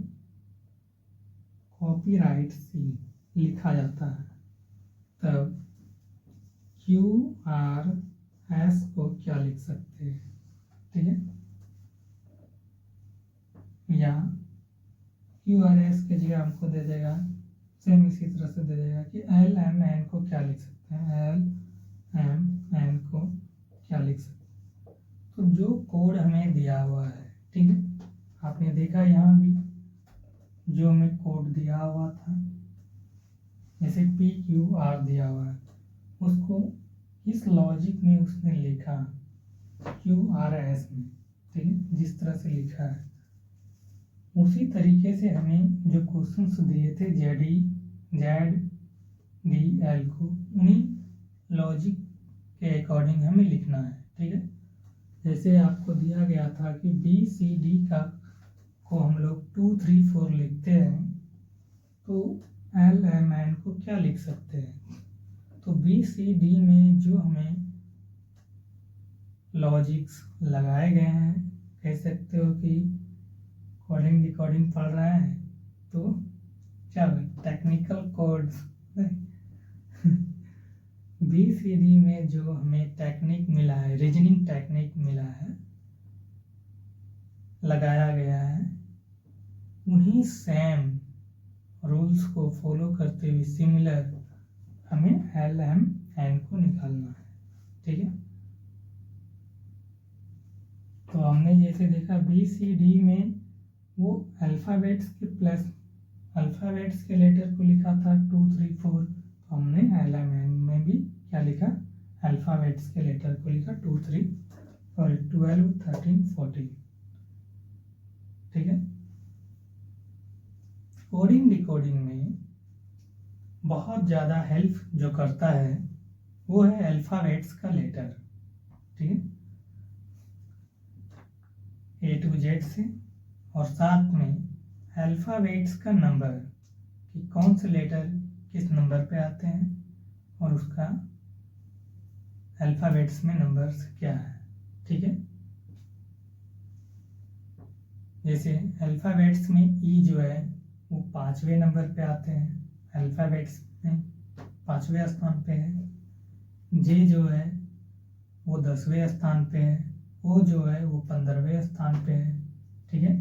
कॉपीराइट C लिखा जाता है तब QRS को क्या लिख सकते हैं? ठीक है, या QRS के जगह हमको दे देगा, सेम इसी तरह से दे देगा कि LMN को क्या लिख सकते हैं, LMN को क्या लिख सकते हैं। तो जो कोड हमें दिया हुआ है, ठीक है, आपने देखा यहाँ भी जो हमें कोड दिया हुआ था, जैसे PQR दिया हुआ है, उसको इस लॉजिक में उसने लिखा QRS में। ठीक है, जिस तरह से लिखा है उसी तरीके से हमें जो क्वेश्चंस दिए थे जेड डी एल को उन्हीं लॉजिक के अकॉर्डिंग हमें लिखना है। ठीक है, जैसे आपको दिया गया था कि बी सी डी को हम लोग 2 3 4 लिखते हैं, तो एल एम एन को क्या लिख सकते हैं? तो बी सी डी में जो हमें लॉजिक्स लगाए गए हैं, कह सकते हो कि कोडिंग डिकोडिंग पढ़ रहे हैं, तो क्या technical codes B C D में जो हमें टेक्निक मिला है, रीजनिंग टेक्निक मिला है, लगाया गया है, उन्हीं सेम रूल्स को फॉलो करते हुए सिमिलर हमें एल एम एन को निकालना है। ठीक है, तो हमने जैसे देखा बी सी डी में वो अल्फ़ाबेट्स के प्लस अल्फ़ाबेट्स के लेटर को लिखा था 2 3 4, तो हमने एल एम एन में भी क्या लिखा, अल्फ़ाबेट्स के लेटर को लिखा 2 3 और 12 13 14। ठीक है, कोडिंग डिकोडिंग में बहुत ज़्यादा हेल्प जो करता है वो है अल्फ़ाबेट्स का लेटर। ठीक है, ए टू जेड से, और साथ में अल्फ़ाबेट्स का नंबर कि कौन से लेटर किस नंबर पे आते हैं और उसका अल्फ़ाबेट्स में नंबर्स क्या है। ठीक है, जैसे अल्फ़ाबेट्स में ई जो है वो 5वें नंबर पे आते हैं, अल्फ़ाबेट्स में 5वें स्थान पे है। जे जो है वो 10वें स्थान पे है, ओ जो है वो 15वें स्थान पे है। ठीक है,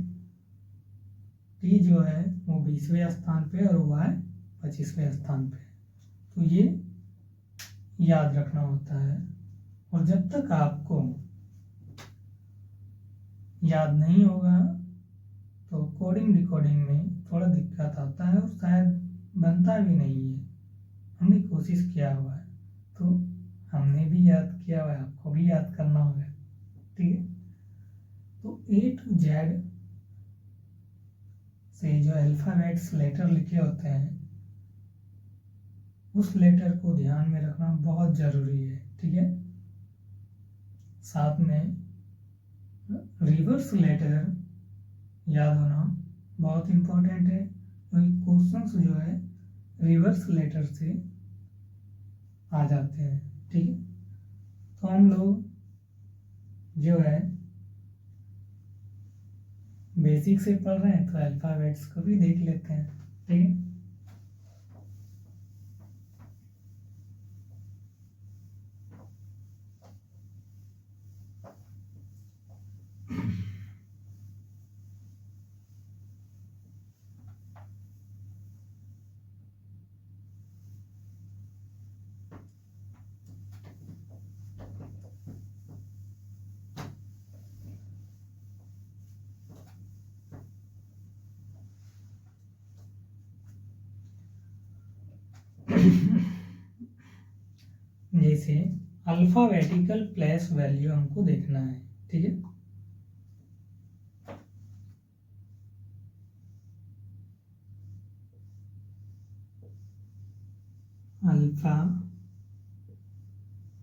टी जो है वो 20वें स्थान पे और वाई 25वें स्थान पे। तो ये याद रखना होता है, और जब तक आपको याद नहीं होगा तो कोडिंग डिकोडिंग में थोड़ा दिक्कत आता है और शायद बनता भी नहीं है। हमने कोशिश किया हुआ है, तो हमने भी याद किया हुआ है, आपको भी याद करना होगा। ठीक है, तो ए टू जेड से जो अल्फ़ाबेट्स लेटर लिखे होते हैं उस लेटर को ध्यान में रखना बहुत ज़रूरी है। ठीक है, साथ में रिवर्स लेटर याद होना बहुत इम्पोर्टेंट है, क्योंकि क्वेश्चंस जो है रिवर्स लेटर से आ जाते हैं। ठीक है, तो हम लोग जो है बेसिक से पढ़ रहे हैं तो अल्फ़ाबेट्स को भी देख लेते हैं। ठीक है, जैसे अल्फ़ाबेटिकल प्लेस वैल्यू हमको देखना है। ठीक है,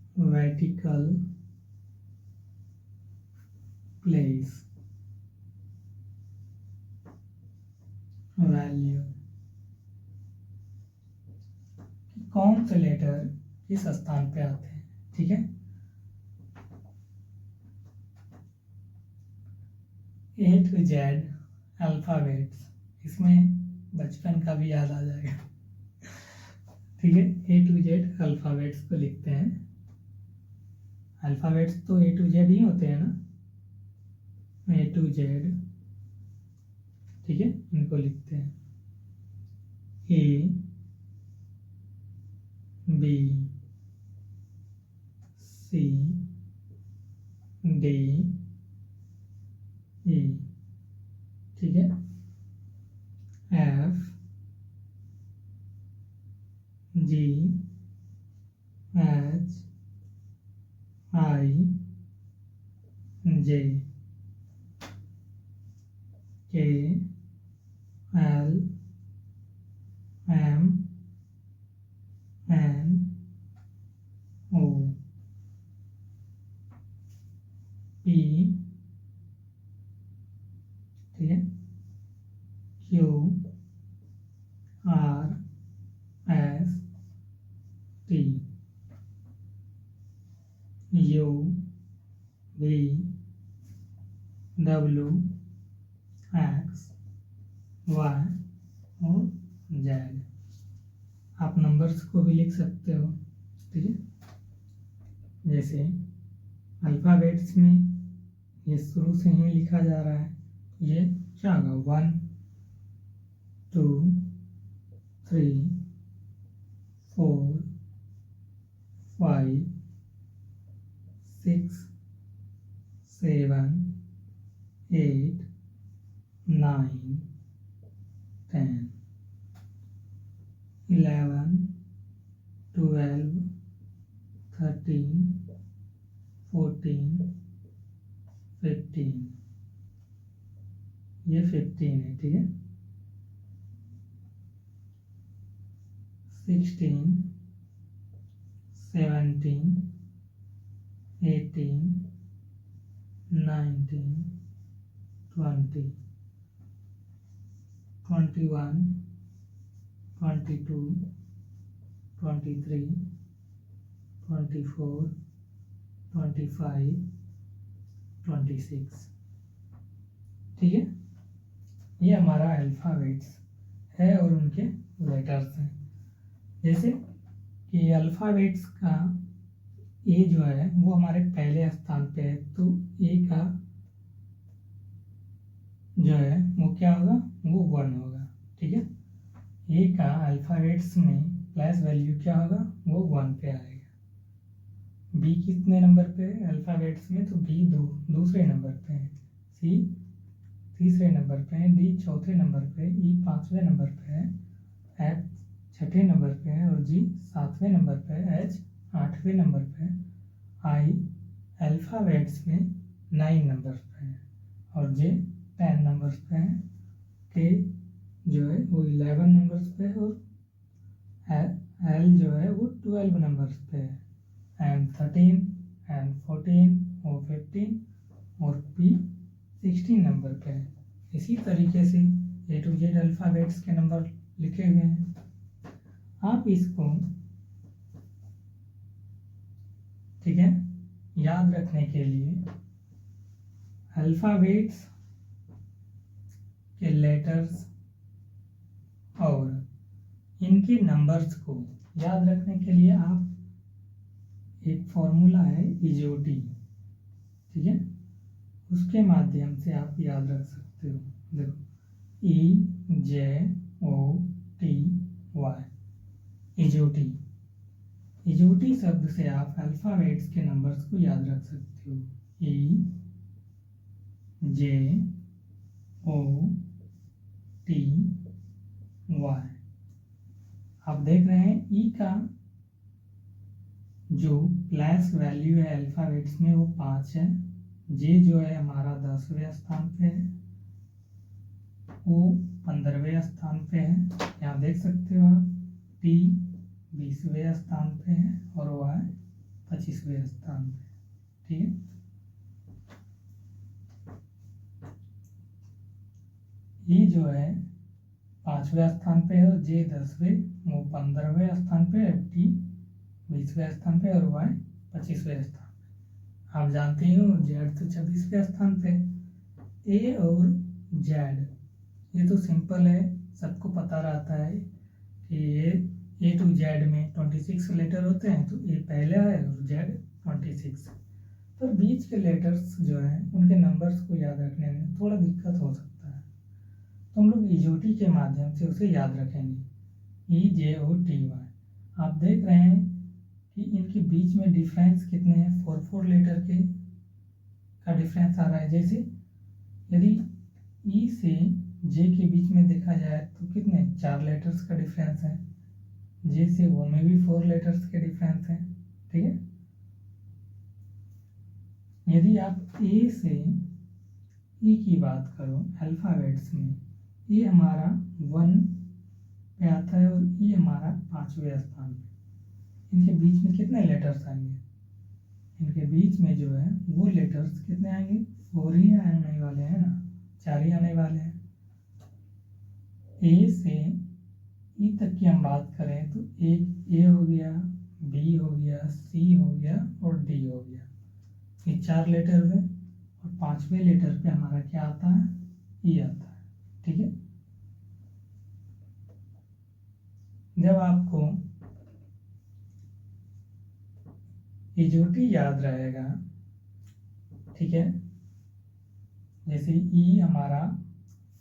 अल्फ़ाबेटिकल प्लेस वैल्यू, कौन से लेटर किस स्थान पे आते हैं। ठीक है, ए टू जेड अल्फ़ाबेट्स, इसमें बचपन का भी याद आ जाएगा। ठीक है, ए टू जेड अल्फ़ाबेट्स को लिखते हैं। अल्फ़ाबेट्स तो ए टू जेड ही होते हैं ना, ए टू जेड। ठीक है, इनको लिखते हैं ए बी सी डी ई। ठीक है, F G H I J के T U V W X Y और Z। आप नंबर्स को भी लिख सकते हो, ठीक है। जैसे अल्फ़ाबेट्स में ये शुरू से ही लिखा जा रहा है, ये क्या होगा 1 2 3 4 5 6 7 8 9 10 11 12 13 14 15, ये 15 है, ठीक है। 16 17 18 19 20 21 22 23 24 25 26, ठीक है। ये हमारा अल्फ़ाबेट्स है और उनके लेटर्स हैं। जैसे कि अल्फ़ाबेट्स का ए जो है वो हमारे पहले स्थान पे है, तो ए का जो है वो क्या होगा, वो 1 होगा, ठीक है। ए का अल्फ़ाबेट्स में प्लस वैल्यू क्या होगा, वो 1 पे आएगा। बी कितने नंबर पे है अल्फ़ाबेट्स में, तो बी दूसरे नंबर पे है, सी तीसरे नंबर पे है, डी चौथे नंबर पे, ई 5वें नंबर पे है, एफ 6ठे नंबर पे है और जी 7वें नंबर पे है, एच 8वें नंबर पे है, आई अल्फ़ाबेट्स में 9 नंबर पे है और जे 10 नंबर्स पे है, के जो है वो 11 नंबर्स पे है और एल जो है वो 12 नंबर्स पे है, एम 13 एम 14 और 15 और पी 16 नंबर पे है। इसी तरीके से ए टू जेड अल्फ़ाबेट्स के नंबर लिखे हुए हैं। आप इसको, ठीक है, याद रखने के लिए अल्फ़ाबेट्स के लेटर्स और इनके नंबर्स को याद रखने के लिए आप एक फॉर्मूला है इजोटी, ठीक है, उसके माध्यम से आप याद रख सकते हो। देखो EJOTY इजोटी, इजोटी शब्द से आप अल्फ़ाबेट्स के नंबर्स को याद रख सकते हो। EJOTY। आप देख रहे हैं ई का जो प्लस वैल्यू है अल्फ़ाबेट्स में वो 5 है, जे जो है हमारा 10वें स्थान पे है, वो 15वें स्थान पे है, यहाँ देख सकते हो आप, टी 20वें स्थान पे है और वाई 25वें स्थान पे, ठीक है। ये जो है 5वें स्थान पे है और जे 10वें, वो 15वें स्थान पे है, टी 20वें स्थान पे और वाई 25वें स्थान पे। आप जानते हो जेड तो 26वें स्थान पे। ए और जेड ये तो सिंपल है, सबको पता रहता है कि ए टू जेड में 26 लेटर होते हैं, तो ए पहले है और जेड 26। पर बीच के लेटर्स जो हैं उनके नंबर्स को याद रखने में थोड़ा दिक्कत हो सकता है, तो हम लोग इजोटी के माध्यम से उसे याद रखेंगे। EJOTY। आप देख रहे हैं कि इनके बीच में डिफरेंस कितने हैं, 4 लेटर के का डिफरेंस आ रहा है। जैसे यदि ई से जे के बीच में देखा जाए तो कितने 4 लेटर्स का डिफरेंस है, जे से वो में भी 4 लेटर्स के डिफरेंस है, ठीक है। यदि आप ए से ई की बात करो अल्फ़ाबेट्स में, ए हमारा 1 पे आता है और ई हमारा 5वें स्थान पे। इनके बीच में कितने लेटर्स आएंगे, इनके बीच में जो है वो लेटर्स कितने आएंगे, 4 ही आने वाले हैं ना, 4 ही आने वाले हैं। ए से ई तक की हम बात करें तो एक ए हो गया, बी हो गया, सी हो गया और डी हो गया। ये 4 लेटर हुए और 5वें लेटर पे हमारा क्या आता है, ई आता है। ठीक है, जब आपको इजोटी याद रहेगा, ठीक है, जैसे ई हमारा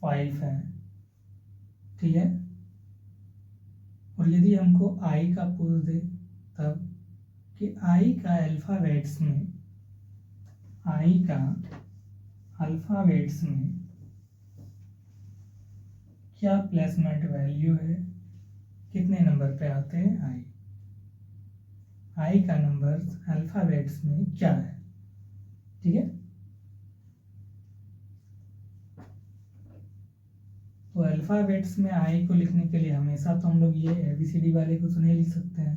5 है, ठीक है, और यदि हमको आई का पूछ दे तब कि आई का अल्फ़ाबेट्स में, आई का अल्फ़ाबेट्स में क्या प्लेसमेंट वैल्यू है, कितने नंबर पे आते हैं आई का नंबर अल्फ़ाबेट्स में क्या है। ठीक है, तो अल्फ़ाबेट्स में आई को लिखने के लिए हमेशा तो हम लोग ये ABCD वाले को तो नहीं लिख सकते हैं,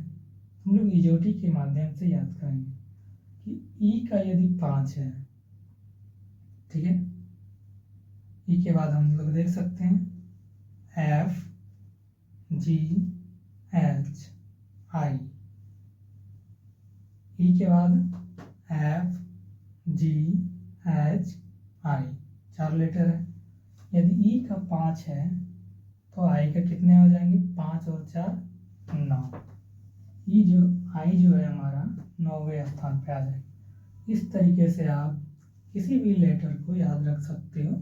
हम लोग इजोटी के माध्यम से याद करेंगे कि ई का यदि 5 है, ठीक है, ई के बाद हम लोग देख सकते हैं F G H I, ई के बाद F G H I, 4 letter है। यदि ई का 5 है तो आई का कितने हो जाएंगे, 5 और 4 9। आई जो है हमारा 9वें स्थान पे आ जाएगा। इस तरीके से आप किसी भी लेटर को याद रख सकते हो।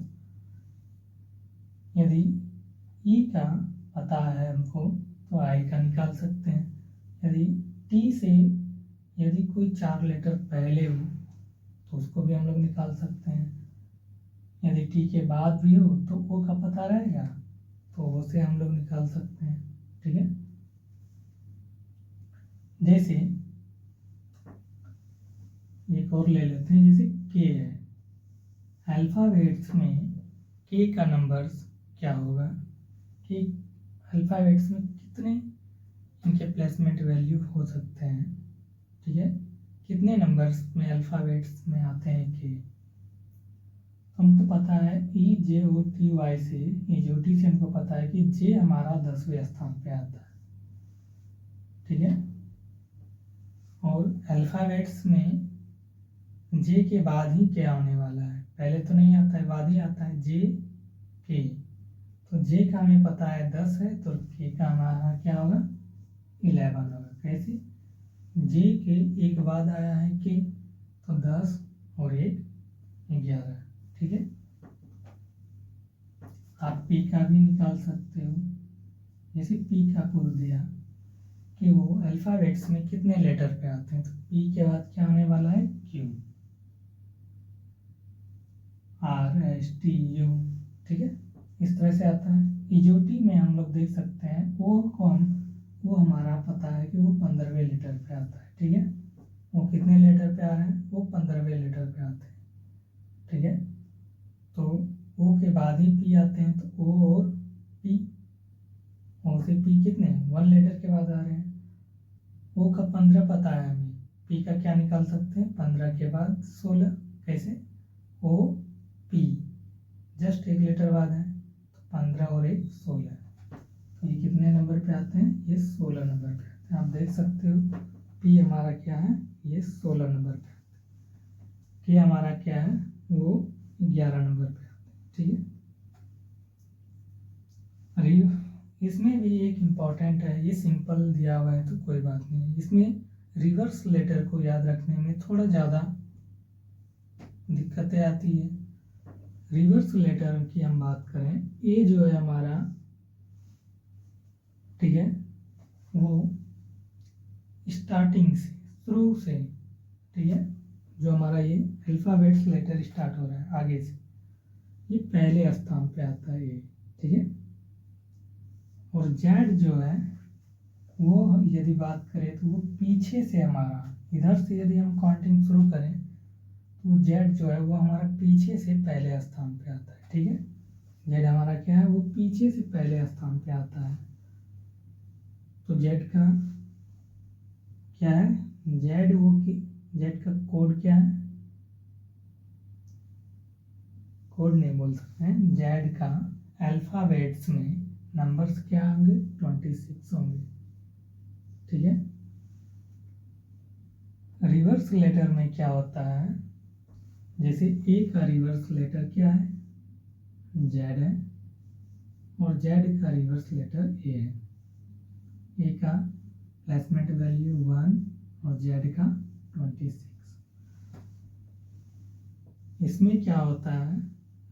यदि ई का पता है हमको तो आई का निकाल सकते हैं। यदि टी से यदि कोई 4 लेटर पहले हो तो उसको भी हम लोग निकाल सकते हैं। यदि टी के बाद भी हो तो ओ का पता रहेगा तो उसे हम लोग निकाल सकते हैं। ठीक है, जैसे एक और ले लेते हैं, जैसे के है, अल्फ़ाबेट्स में के का नंबर्स क्या होगा, कि अल्फ़ाबेट्स में कितने इनके प्लेसमेंट वैल्यू हो सकते हैं। ठीक है, कितने नंबर्स में अल्फ़ाबेट्स में आते हैं के, हमको पता है EJOTY से, EJOT से हमको पता है कि जे हमारा 10वें स्थान पे आता है। ठीक है, और अल्फ़ाबेट्स में जे के बाद ही क्या आने वाला है, पहले तो नहीं आता है, बाद ही आता है जे के। तो जे का हमें पता है 10 है तो के का हमारा क्या होगा 11 होगा। कैसे, जे के एक बाद आया है के, तो 10 और 1 11। ठीक है, आप पी का भी निकाल सकते हो। जैसे पी का पूछ दिया कि वो अल्फ़ाबेट्स में कितने लेटर पे आते हैं, तो पी के बाद क्या आने वाला है क्यू, RSTU। ठीक है, इस तरह से आता है। इजोटी में हम लोग देख सकते हैं वो हमारा पता है कि वो 15वें लेटर पे आता है। ठीक है, वो कितने लेटर पे आ रहे हैं, वो 15वें लेटर पे आते हैं। ठीक है, तो ओ के बाद ही पी आते हैं, तो ओ और पी, ओ से पी कितने 1 लेटर के बाद आ रहे हैं। ओ का 15 पता है हमें, पी का क्या निकाल सकते हैं 15 के बाद 16। कैसे, ओ पी जस्ट 1 लेटर बाद है, तो 15 और 1 16। तो ये कितने नंबर पे आते हैं, ये 16 नंबर पे आते हैं। आप देख सकते हो पी हमारा क्या है, ये 16 नंबर पे आते हैं। के हमारा क्या है, वो 11 नंबर पे आते हैं। ठीक है, इसमें भी एक इम्पॉर्टेंट है, ये सिंपल दिया हुआ है तो कोई बात नहीं। इसमें रिवर्स लेटर को याद रखने में थोड़ा ज़्यादा दिक्कतें आती है। रिवर्स लेटर की हम बात करें, ए जो है हमारा, ठीक है, वो स्टार्टिंग से, शुरू से, ठीक है, जो हमारा ये अल्फ़ाबेट्स लेटर स्टार्ट हो रहा है आगे से, ये पहले स्थान पे आता है ये। ठीक है, और जेड जो है वो यदि बात करें तो वो पीछे से हमारा, इधर से यदि हम काउंटिंग शुरू करें तो जेड जो है वो हमारा पीछे से पहले स्थान पे आता है। ठीक है, जेड हमारा क्या है, वो पीछे से पहले स्थान पे आता है। तो जेड का क्या है, जेड का कोड क्या है, कोड नहीं बोल सकते हैं, जेड का अल्फ़ाबेट्स में नंबर्स क्या होंगे 26 होंगे। ठीक है, रिवर्स लेटर में क्या होता है, जैसे ए का रिवर्स लेटर क्या है, जेड है, और जेड का रिवर्स लेटर ए है। ए का प्लेसमेंट वैल्यू 1 और जेड का 26। इसमें क्या होता है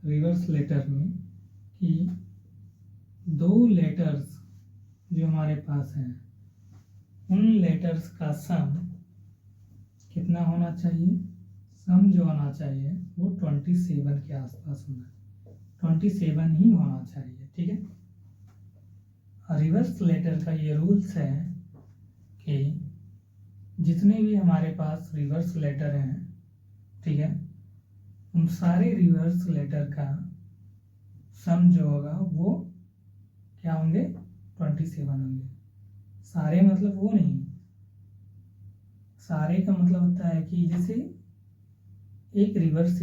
रिवर्स लेटर में कि दो लेटर्स जो हमारे पास हैं उन लेटर्स का सम कितना होना चाहिए, सम जो होना चाहिए वो 27 के आसपास होना चाहिए, 27 ही होना चाहिए। ठीक है। रिवर्स लेटर का ये रूल्स है कि जितने भी हमारे पास रिवर्स लेटर हैं, ठीक है, उन सारे रिवर्स लेटर का सम जो होगा वो क्या होंगे, 27 होंगे। सारे मतलब वो नहीं, सारे का मतलब होता है कि जैसे एक रिवर्स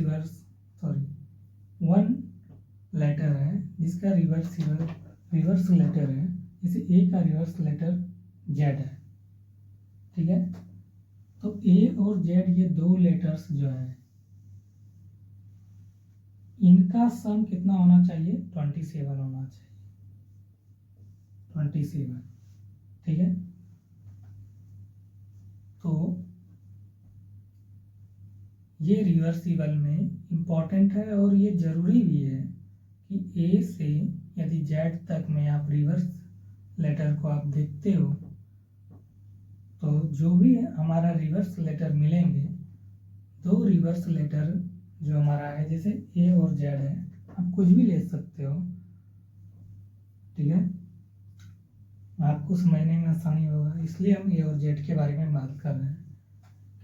वन लेटर है जिसका रिवर्स लेटर है, जैसे ए का रिवर्स लेटर जेड है, ठीक है, तो ए और जेड ये दो लेटर्स जो है इनका सम कितना होना चाहिए, 27 होना चाहिए, 27। ठीक है, तो ये रिवर्सिबल में इम्पॉर्टेंट है और ये ज़रूरी भी है कि ए से यदि जेड तक में आप रिवर्स लेटर को आप देखते हो तो जो भी हमारा रिवर्स लेटर मिलेंगे, दो रिवर्स लेटर जो हमारा है, जैसे ए और जेड है, आप कुछ भी ले सकते हो। ठीक है, आपको समझने में आसानी होगा, इसलिए हम ए और जेड के बारे में बात कर रहे हैं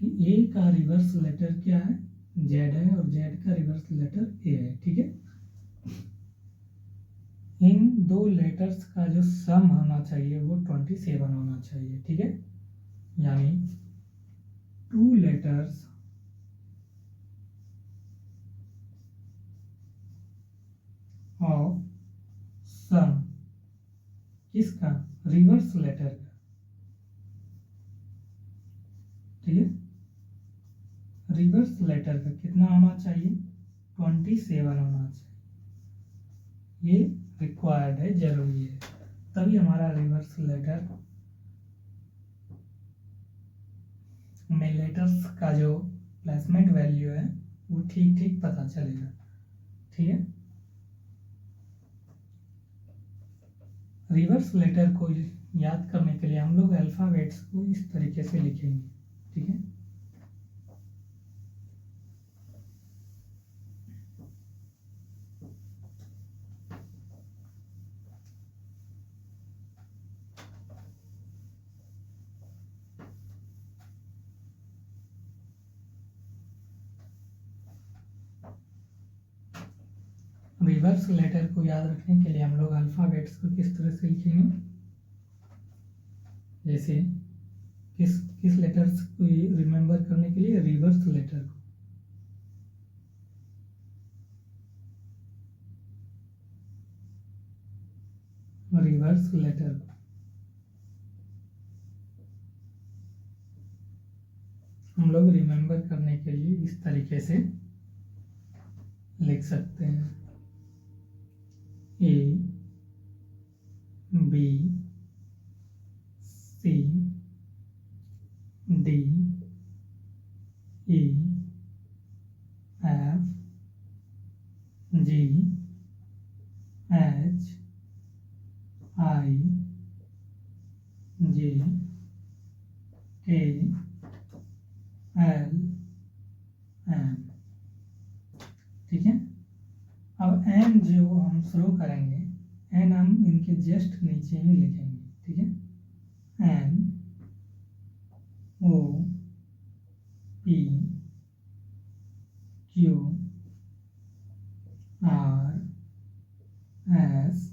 कि ए का रिवर्स लेटर क्या है, जेड है, और जेड का रिवर्स लेटर ए है। ठीक है, इन दो लेटर्स का जो सम होना चाहिए वो 27 होना चाहिए। ठीक है, यानी 2 लेटर्स ऑफ सम किसका, रिवर्स लेटर का। ठीक है, रिवर्स लेटर का कितना होना चाहिए, 27 होना चाहिए। ये रिक्वायर्ड है, जरूरी है, तभी हमारा रिवर्स लेटर में लेटर्स का जो प्लेसमेंट वैल्यू है वो ठीक ठीक पता चलेगा। ठीक है, रिवर्स लेटर को याद करने के लिए हम लोग अल्फ़ाबेट्स को इस तरीके से लिखेंगे। ठीक है, रिवर्स लेटर को याद रखने के लिए हम लोग अल्फ़ाबेट्स को किस तरह से लिखेंगे, जैसे किस लेटर्स को रिमेंबर करने के लिए, रिवर्स लेटर को, रिवर्स लेटर को हम लोग रिमेंबर करने के लिए इस तरीके से लिख सकते हैं, A B C D E F G H I J K L M. ठीक है, अब एन जो हम शुरू करेंगे, एन हम इनके जस्ट नीचे ही लिखेंगे। ठीक है, N O P Q R S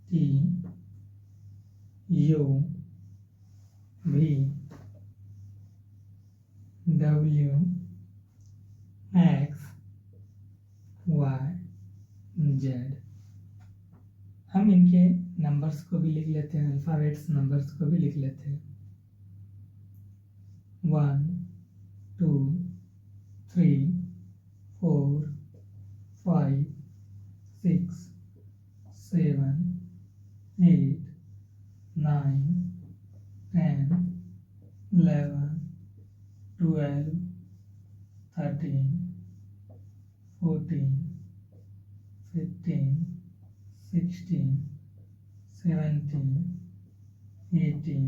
T U V W X Y Z. हम इनके नंबर्स को भी लिख लेते हैं, अल्फ़ाबेट्स नंबर्स को भी लिख लेते हैं। 1 2 3 4 5 6 7 8 9 10 11 12 13 14 15 16 17 18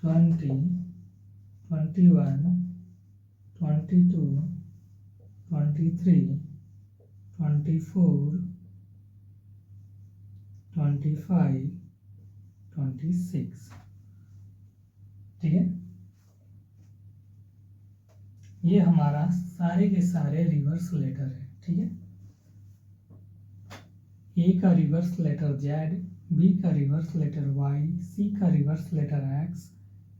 19 20 21 22 23 24 25 26। ठीक है, ये हमारा सारे के सारे रिवर्स लेटर है। ठीक है, ए का रिवर्स लेटर जेड, बी का रिवर्स लेटर वाई, सी का रिवर्स लेटर एक्स,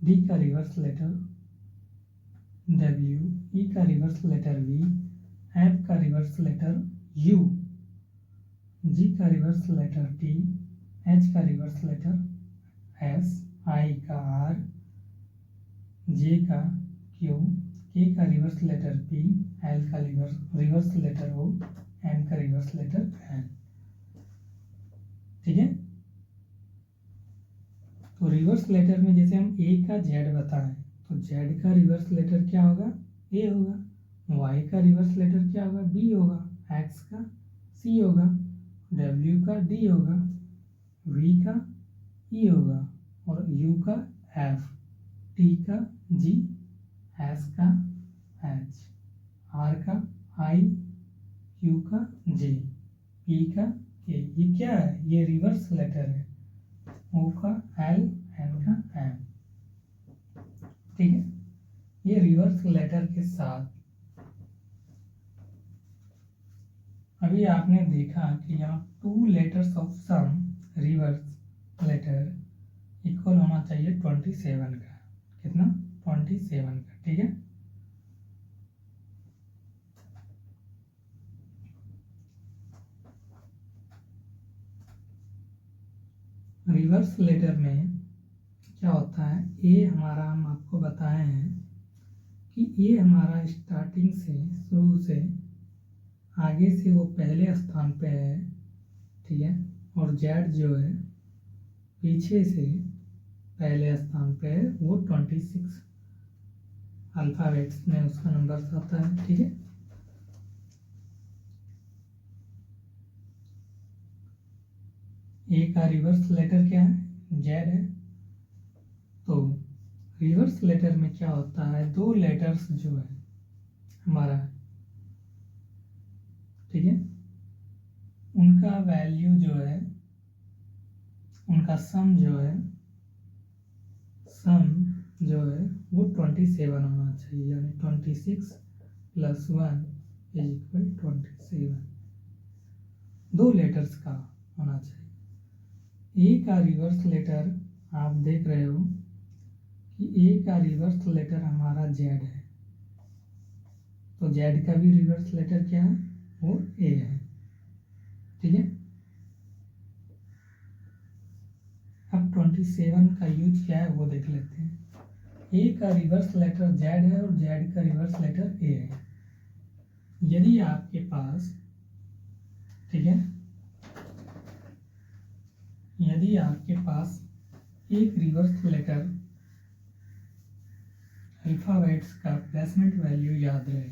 डी का रिवर्स लेटर डब्ल्यू, ई का रिवर्स लेटर वी, एफ का रिवर्स लेटर यू, जी का रिवर्स लेटर टी, एच का रिवर्स लेटर एस, आई का आर, जे का क्यू, के का रिवर्स लेटर पी, एल का रिवर्स लेटर ओ, एन का रिवर्स लेटर एन। ठीक है, तो रिवर्स लेटर में जैसे हम ए का जेड बताएं तो जेड का रिवर्स लेटर क्या होगा, ए होगा, वाई का रिवर्स लेटर क्या होगा, बी होगा, एक्स का सी होगा, डब्ल्यू का डी होगा, वी का ई होगा और यू का एफ, टी का जी, एस का एच, आर का आई, क्यू का जे, पी का के। ये क्या है, ये रिवर्स लेटर है, ओ का एल, एन का एम। ठीक है, ये रिवर्स लेटर के साथ अभी आपने देखा कि यहाँ 2 letters of sum reverse letter equal होना चाहिए 27 का। कितना, 27 का। ठीक है, रिवर्स लेटर में क्या होता है, ए हमारा हम आपको बताए हैं कि ए हमारा स्टार्टिंग से शुरू से आगे से वो पहले स्थान पे है। ठीक है, और जेड जो है पीछे से पहले स्थान पे है, वो 26 अल्फ़ाबेट्स में उसका नंबर आता है। ठीक है, ए का रिवर्स लेटर क्या है, जेड है। तो रिवर्स लेटर में क्या होता है, 2 लेटर्स जो है हमारा, ठीक है, उनका वैल्यू जो है, उनका सम जो है वो 27 होना चाहिए, यानी 26 + 1 = 27। 2 लेटर्स का होना चाहिए। ए का रिवर्स लेटर आप देख रहे हो कि ए का रिवर्स लेटर हमारा जेड है, तो जेड का भी रिवर्स लेटर क्या है, वो ए है। ठीक है, अब 27 का यूज क्या है वो देख लेते हैं। ए का रिवर्स लेटर जेड है और जेड का रिवर्स लेटर ए है। यदि आपके पास, ठीक है, यदि आपके पास एक रिवर्स लेटर अल्फ़ाबेट्स का प्लेसमेंट वैल्यू याद रहे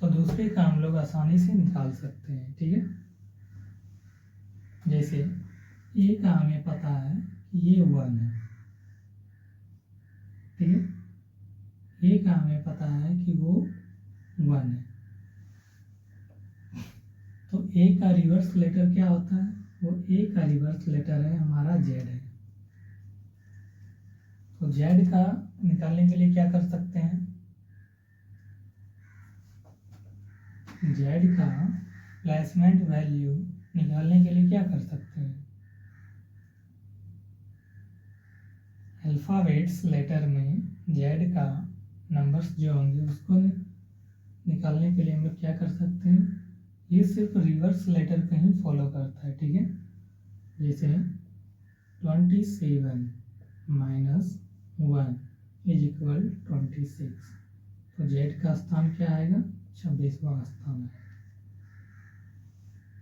तो दूसरे का हम लोग आसानी से निकाल सकते हैं। ठीक है, जैसे ए का हमें पता है कि ये 1 है। ठीक है, ए का हमें पता है कि वो 1 है, तो ए का रिवर्स लेटर क्या होता है, वो ए का रिवर्स लेटर है हमारा जेड है। तो जेड का निकालने के लिए क्या कर सकते हैं, जेड का प्लेसमेंट वैल्यू निकालने के लिए क्या कर सकते हैं, अल्फ़ाबेट्स लेटर में जेड का नंबर्स जो होंगे उसको निकालने के लिए हम लोग क्या कर सकते हैं, ये सिर्फ रिवर्स लेटर का ही फॉलो करता है। ठीक है, जैसे 27 -1 इज इक्वल 26। तो जेड का स्थान क्या आएगा? 26वां स्थान है।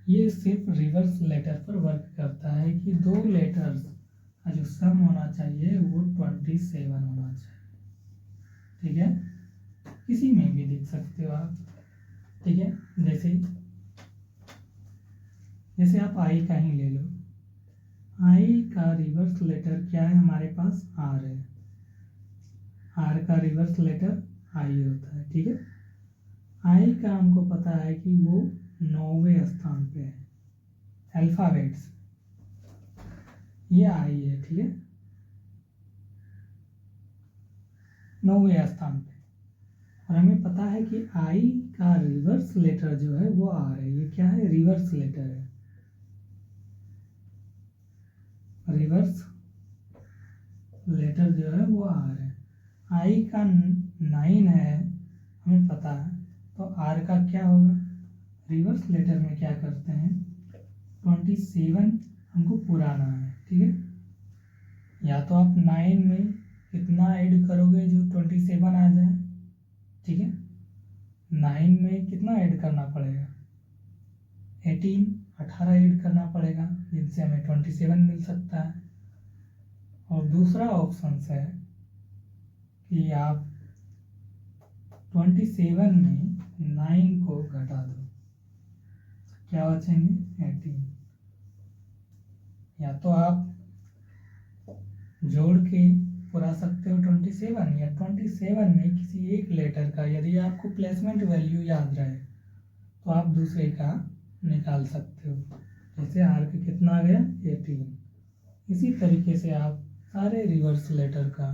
ये सिर्फ रिवर्स लेटर पर वर्क करता है कि दो लेटर्स का जो सम होना चाहिए वो 27 होना चाहिए। ठीक है, किसी में भी लिख सकते हो आप। ठीक है, जैसे आप आई का ही ले लो। आई का रिवर्स लेटर क्या है हमारे पास? आर है। आर का रिवर्स लेटर आई होता है। ठीक है, आई का हमको पता है कि वो 9वें स्थान पे है अल्फाबेट्स। ये आई है। ठीक है, 9वें स्थान पे। और हमें पता है कि आई का रिवर्स लेटर जो है वो आर है। ये क्या है? रिवर्स लेटर है। रिवर्स लेटर जो है वो आर है। आई का 9 है हमें पता है, तो आर का क्या होगा? रिवर्स लेटर में क्या करते हैं? 27 हमको पुराना है। ठीक है, या तो आप 9 में कितना ऐड करोगे जो 27 आ जाए। ठीक है, 9 में कितना ऐड करना पड़ेगा? 18 ऐड करना पड़ेगा, जिनसे हमें 27 मिल सकता है। और दूसरा ऑप्शन है कि आप 27 में 9 को घटा दो, क्या बचेंगे? 18। या तो आप जोड़ के पुरा सकते हो 27, या 27 में किसी एक लेटर का, यदि आपको प्लेसमेंट वैल्यू याद रहे तो आप दूसरे का निकाल सकते हो। जैसे आर का कितना आ गया? 18। इसी तरीके से आप सारे रिवर्स लेटर का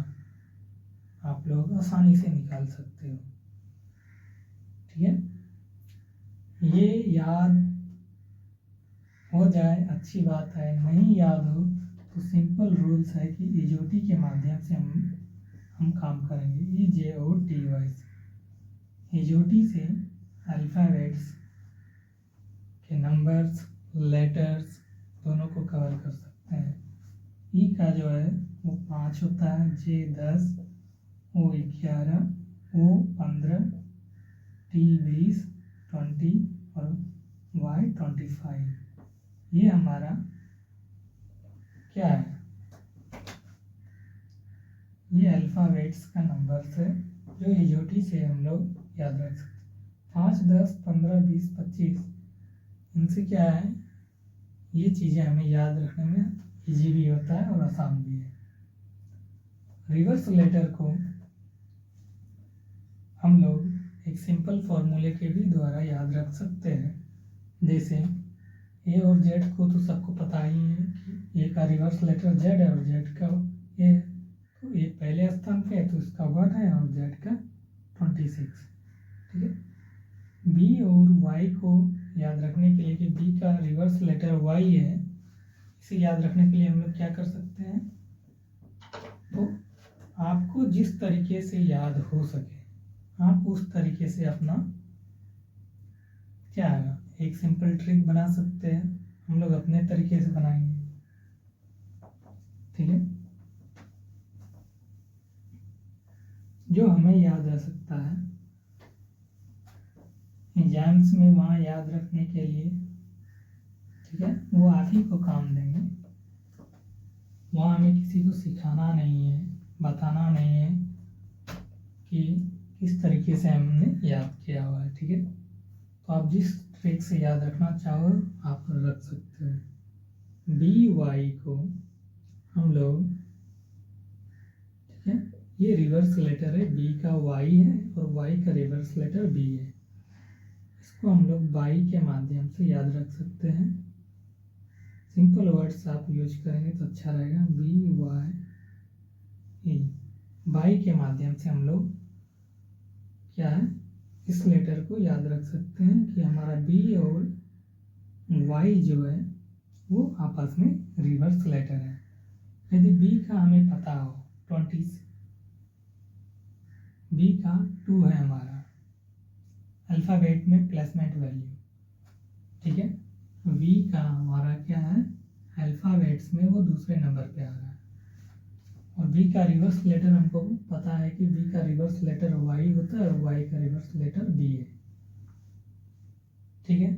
आप लोग आसानी से निकाल सकते हो। ठीक है, ये याद हो जाए अच्छी बात है, नहीं याद हो तो सिंपल रूल्स है कि ईजोटी के माध्यम से हम काम करेंगे। EJOTY से ईजोटी से अल्फ़ाबेट्स के नंबर्स, लेटर्स दोनों को कवर कर सकते हैं। ई का जो है वो 5 होता है, J 10, O 11, O 15, T 20, 20 और Y 25। ये हमारा क्या है? ये अल्फ़ाबेट्स का नंबर्स है जो ईजोटी से हम लोग याद रख सकते हैं। 5, 10, 15, 20, 25 इनसे क्या है? ये चीज़ें हमें याद रखने में इजी भी होता है और आसान भी है। रिवर्स लेटर को हम लोग एक सिंपल फॉर्मूले के भी द्वारा याद रख सकते हैं। जैसे ए और जेड को तो सबको पता ही है कि ए का रिवर्स लेटर जेड है और जेड का ए, तो ए पहले स्थान पे है तो इसका 1 है और जेड का 26। ठीक है, बी और वाई को याद रखने के लिए कि बी का रिवर्स लेटर वाई है, इसे याद रखने के लिए हम लोग क्या कर सकते हैं? तो आपको जिस तरीके से याद हो सके आप उस तरीके से अपना क्या है एक सिंपल ट्रिक बना सकते हैं। हम लोग अपने तरीके से बनाएंगे। ठीक है, जो हमें याद रह सकता है एग्जाम्स में वहाँ याद रखने के लिए, ठीक है, वो आप ही को काम देंगे। वहाँ हमें किसी को सिखाना नहीं है, बताना नहीं है कि किस तरीके से हमने याद किया हुआ है। ठीक है, तो आप जिस ट्रिक से याद रखना चाहो आप रख सकते हो। बी वाई को हम लोग, ठीक है, ये रिवर्स लेटर है, बी का वाई है और वाई का रिवर्स लेटर बी है। इसको हम लोग बाई के माध्यम से याद रख सकते हैं। सिंपल वर्ड्स आप यूज करेंगे तो अच्छा रहेगा। बी वाई ई, बाई के माध्यम से हम लोग क्या है इस लेटर को याद रख सकते हैं कि हमारा बी और वाई जो है वो आपस में रिवर्स लेटर है। यदि बी का हमें पता हो 20, बी का 2 है हमारा अल्फ़ाबेट में प्लेसमेंट वैल्यू। ठीक है, वी का हमारा क्या है अल्फ़ाबेट्स में वो दूसरे नंबर पे आ रहा है और बी का रिवर्स लेटर हमको पता है कि बी का रिवर्स लेटर वाई होता है और वाई का रिवर्स लेटर बी है, ठीक है।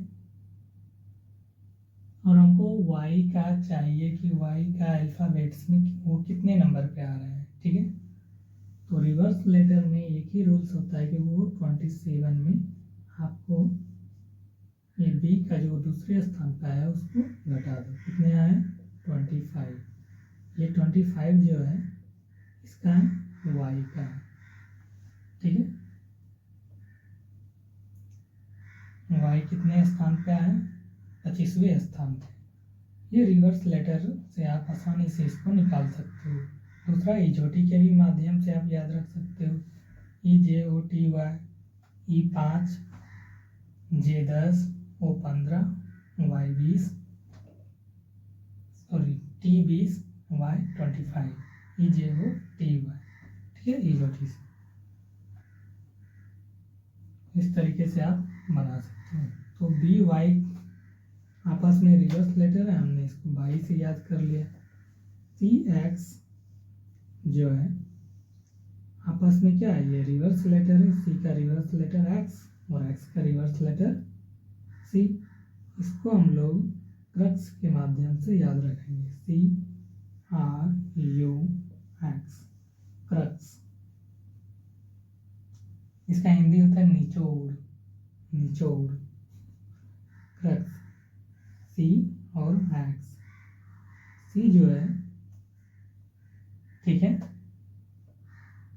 और हमको y का चाहिए कि y का अल्फ़ाबेट्स में वो कितने नंबर पे आ रहा है, ठीक है। तो रिवर्स लेटर में एक ही रूल्स होता है कि वो 27 में आपको ये b का जो दूसरे स्थान पे आया उसको घटा दो, कितने आए 25। ये 25 जो है इसका है y का है, ठीक है। y कितने स्थान पे आया 25वें स्थान पे। ये रिवर्स लेटर से आप आसानी से इसको निकाल सकते हो। दूसरा EJOT के भी माध्यम से आप याद रख सकते हो, EJOTY E5 J10 O15 Y20 sorry T20 Y25 EJOTY, ठीक है। EJOT से इस तरीके से आप बना सकते हो। तो बी वाई आपस में रिवर्स लेटर है, हमने इसको बाई से याद कर लिया। सी एक्स जो है आपस में क्या है, ये रिवर्स लेटर है, सी का रिवर्स लेटर एक्स और एक्स का रिवर्स लेटर सी। इसको हम लोग क्रक्स के माध्यम से याद रखेंगे, CRUX क्रक्स। इसका हिंदी होता है निचोड़, निचोड़ क्रक्स। सी और एक्स, सी जो है, ठीक है,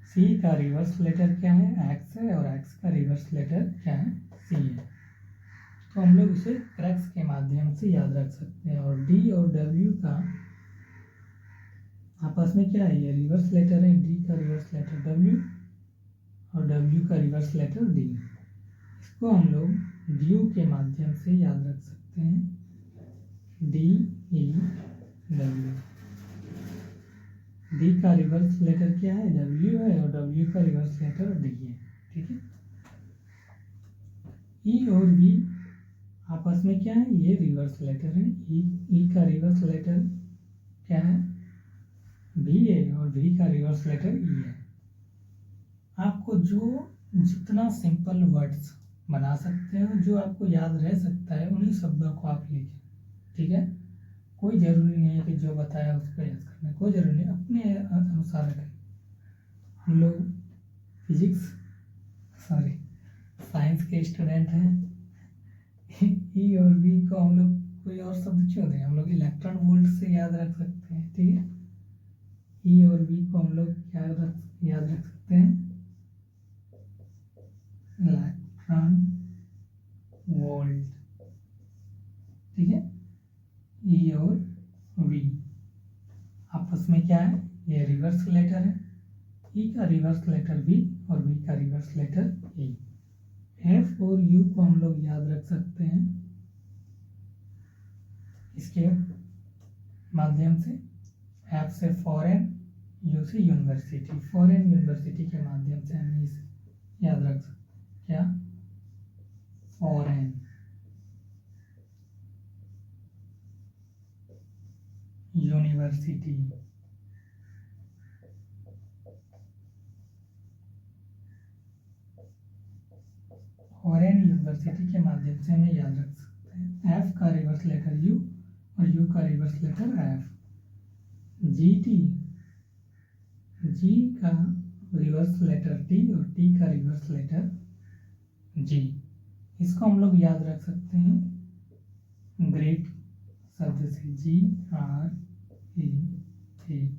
सी का रिवर्स लेटर क्या है एक्स है और एक्स का रिवर्स लेटर क्या है सी है। तो हम लोग इसे क्रक्स के माध्यम से याद रख सकते हैं। और डी और डब्ल्यू का आपस में क्या है, ये रिवर्स लेटर है, डी का रिवर्स लेटर डब्ल्यू और डब्ल्यू का रिवर्स लेटर डी। इसको हम लोग ड्यू के माध्यम से याद रख सकते हैं, DEW। डी का रिवर्स लेटर क्या है डब्ल्यू है और डब्ल्यू का रिवर्स लेटर डी है, ठीक है। ई और वी आपस में क्या है, ये रिवर्स लेटर है, ई का रिवर्स लेटर क्या है भी है और भी का रिवर्स लेटर ई है। आपको जो जितना सिंपल वर्ड्स बना सकते हो, जो आपको याद रह सकता है, उन्हीं शब्दों को आप लिखें, ठीक है। कोई ज़रूरी नहीं है कि जो बताया उसको याद करना, कोई ज़रूरी नहीं, अपने अनुसार रखें। हम लोग साइंस के स्टूडेंट हैं। ई और वी को हम लोग कोई और शब्द क्यों दें, हम लोग इलेक्ट्रॉन वोल्ट से याद रख सकते हैं, ठीक है। ई और वी को हम लोग याद रख सकते हैं इलेक्ट्रॉन वोल्ट, ठीक है। ई और वी आपस में क्या है, ये रिवर्स लेटर है, ई का रिवर्स लेटर वी और वी का रिवर्स लेटर ई। एफ और यू को हम लोग याद रख सकते हैं इसके माध्यम से, एफ से फॉरेन, यू से यूनिवर्सिटी। फॉरेन यूनिवर्सिटी के माध्यम से हम इसे याद रख सकते हैं, क्या फॉरेन यूनिवर्सिटी। फॉरेन यूनिवर्सिटी के माध्यम से हमें याद रख सकते हैं। एफ का रिवर्स लेटर यू और यू का रिवर्स लेटर एफ। GT, जी का रिवर्स लेटर टी और टी का रिवर्स लेटर जी। इसको हम लोग याद रख सकते हैं ग्रेट शब्द से, GREAT,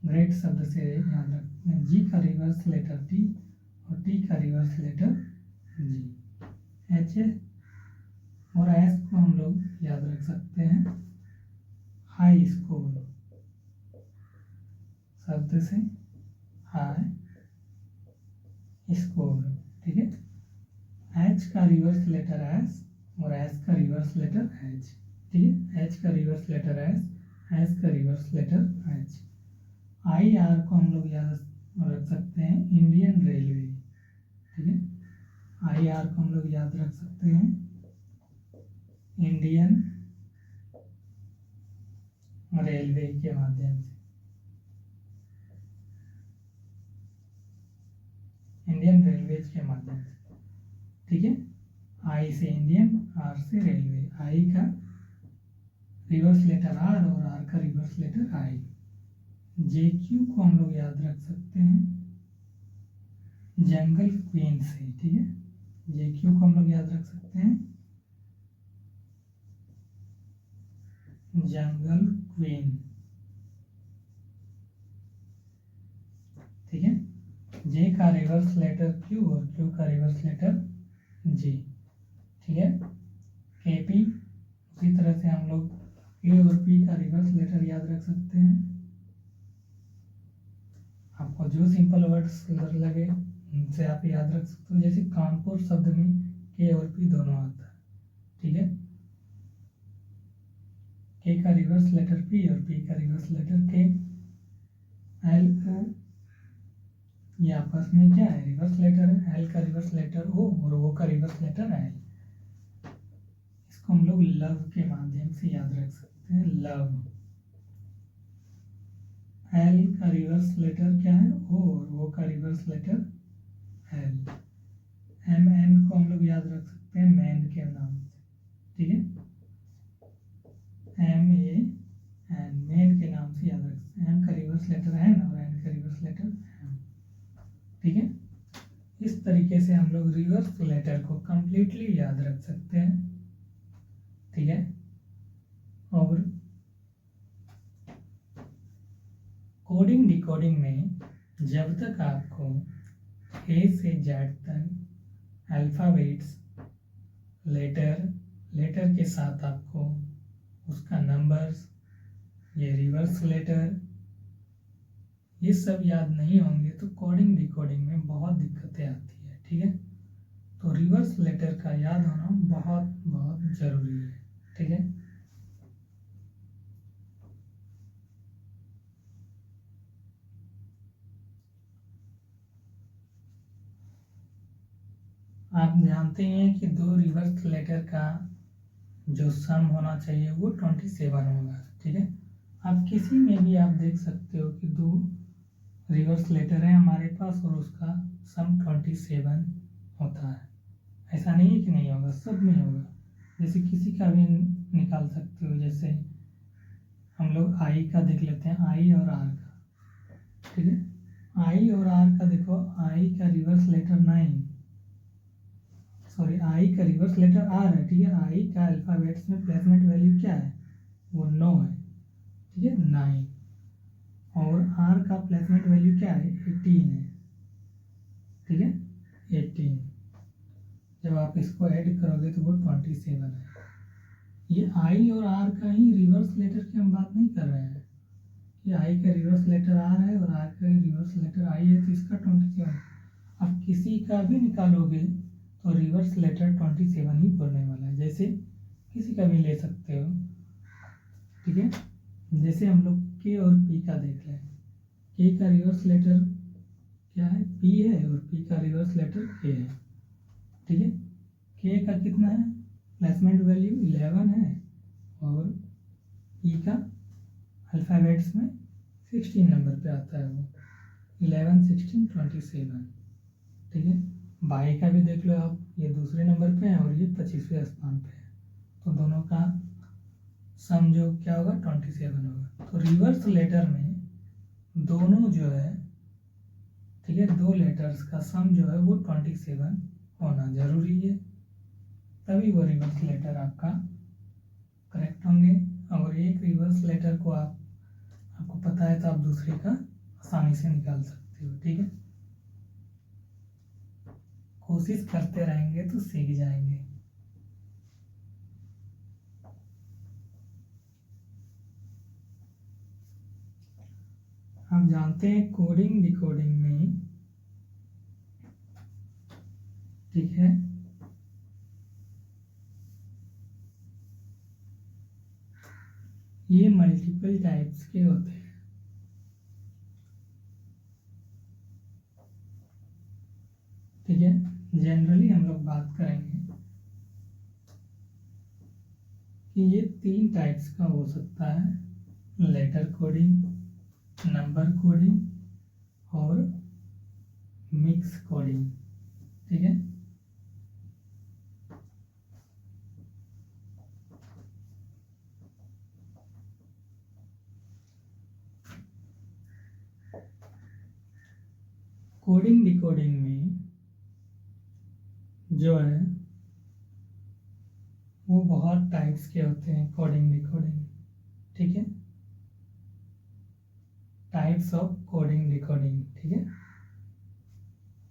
ग्रेट शब्द से याद रखते हैं। जी का रिवर्स लेटर टी और टी का रिवर्स लेटर जी। एच और एस को हम लोग याद रख सकते हैं हाई स्कूल शब्द से, हाई स्कूल, ठीक है। एच का रिवर्स लेटर एस और एस का रिवर्स लेटर एच, ठीक है। एच का रिवर्स लेटर एस का रिवर्स लेटर एच। IR को हम लोग याद रख सकते हैं इंडियन रेलवे, ठीक है। IR को हम लोग याद रख सकते हैं इंडियन रेलवे के माध्यम से। लैंग्वेज के माध्यम से, ठीक है। आई से इंडियन, आर से रेलवे, आई का रिवर्स लेटर आर और आर का रिवर्स लेटर आई। जे क्यू को हम लोग याद रख सकते हैं जंगल क्वीन से, ठीक है। जे क्यू को हम लोग याद रख सकते हैं जंगल क्वीन, ठीक है। जे का रिवर्स लेटर क्यू और क्यू का रिवर्स लेटर जे, ठीक है। केपी, उसी तरह से हम लोग ए और पी का रिवर्स लेटर याद रख सकते हैं। आपको जो सिंपल वर्ड्स लगे उनसे आप याद रख सकते हो, जैसे कानपुर शब्द में के और पी दोनों आता है, ठीक है। के का रिवर्स लेटर पी और पी का रिवर्स लेटर के। एल ओ, ये आपस में क्या है, रिवर्स लेटर है। एल का रिवर्स लेटर ओ और ओ का रिवर्स लेटर एल। इसको हम लोग लव के माध्यम से याद रख सकते हैं, लव। एल का रिवर्स लेटर क्या है, ओ, और ओ का reverse letter L. M N को हम लोग याद रख सकते हैं मैन के नाम से, ठीक है। एम ए एन, मैन के नाम से याद रख सकते हैं। एम का रिवर्स लेटर एन और एन का रिवर्स लेटर एम, ठीक है। इस तरीके से हम लोग रिवर्स लेटर को कंप्लीटली याद रख सकते हैं, ठीक है। और कोडिंग डिकोडिंग में जब तक आपको ए से जेड तक अल्फ़ाबेट्स, लेटर के साथ आपको उसका नंबर्स, ये रिवर्स लेटर, ये सब याद नहीं होंगे तो कोडिंग डिकोडिंग में बहुत दिक्कतें आती है, ठीक है। तो रिवर्स लेटर का याद होना बहुत बहुत ज़रूरी है, ठीक है। आप जानते हैं कि दो रिवर्स लेटर का जो सम होना चाहिए वो 27 होगा, ठीक है। आप किसी में भी आप देख सकते हो कि दो रिवर्स लेटर है हमारे पास और उसका सम 27 होता है। ऐसा नहीं है कि नहीं होगा, सब में होगा। जैसे किसी का भी निकाल सकते हो, जैसे हम लोग आई का देख लेते हैं, आई और आर का, ठीक है। आई और आर का देखो, आई का रिवर्स लेटर 9, सॉरी आई का रिवर्स लेटर आर है, ठीक है। आई का अल्फ़ाबेट्स में प्लेसमेंट वैल्यू क्या है, वो 9 है, ठीक है, 9। और आर का प्लेसमेंट वैल्यू क्या है, 18 है, ठीक है, 18। जब आप इसको ऐड करोगे तो वो 27 है। ये आई और आर का ही रिवर्स लेटर की हम बात नहीं कर रहे हैं कि आई का रिवर्स लेटर आर है और आर का रिवर्स लेटर आई है तो इसका 27। आप किसी का भी निकालोगे तो रिवर्स लेटर 27 ही पड़ने वाला है। जैसे किसी का भी ले सकते हो, ठीक है। जैसे हम लोग के और पी का देख लें, के का रिवर्स लेटर क्या है, पी है, और पी का रिवर्स लेटर के है, ठीक है। के का कितना है, प्लेसमेंट वैल्यू 11 है, और पी का अल्फ़ाबेट्स में 16 नंबर पे आता है, वो 11, 16, 27, ठीक है। बाई का भी देख लो आप, ये दूसरे नंबर पे है और ये 25वें स्थान पे है, तो दोनों का सम जो क्या होगा, 27 होगा। तो रिवर्स लेटर में दोनों जो है, ठीक है, दो लेटर्स का सम जो है वो 27 होना जरूरी है, तभी वो रिवर्स लेटर आपका करेक्ट होंगे। और एक रिवर्स लेटर को आपको पता है तो आप दूसरे का आसानी से निकाल सकते हो, ठीक है। कोशिश करते रहेंगे तो सीख जाएंगे। आप जानते हैं कोडिंग डिकोडिंग में, ठीक है, ये मल्टीपल टाइप्स के होते हैं, ठीक है। जनरली हम लोग बात करेंगे कि ये 3 टाइप्स का हो सकता है, लेटर कोडिंग, नंबर कोडिंग और मिक्स कोडिंग, ठीक है। कोडिंग डिकोडिंग में जो है वो बहुत टाइप्स के होते हैं। कोडिंग डिकोडिंग, ठीक है, टाइप्स ऑफ कोडिंग डिकोडिंग, ठीक है।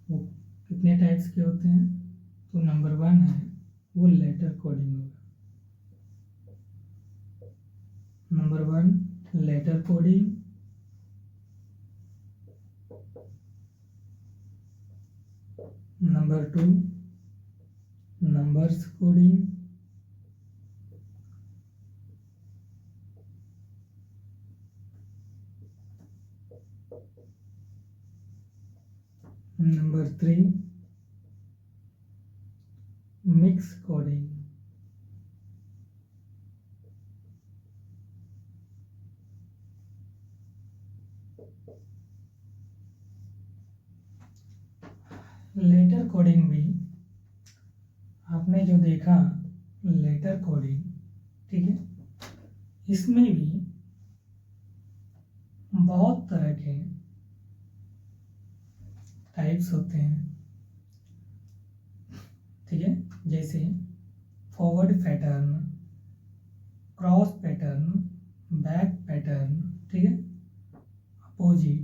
वो कितने टाइप्स के होते हैं? तो नंबर 1 है वो लेटर कोडिंग होगा। Number 1 letter coding, number 2 numbers coding, number 3 mix coding, letter coding भी आपने जो देखा लेटर कोडिंग, ठीक है, इसमें भी बहुत तरह के टाइप्स होते हैं, ठीक है। जैसे forward pattern, cross pattern, back pattern, ठीक है, अपोजिट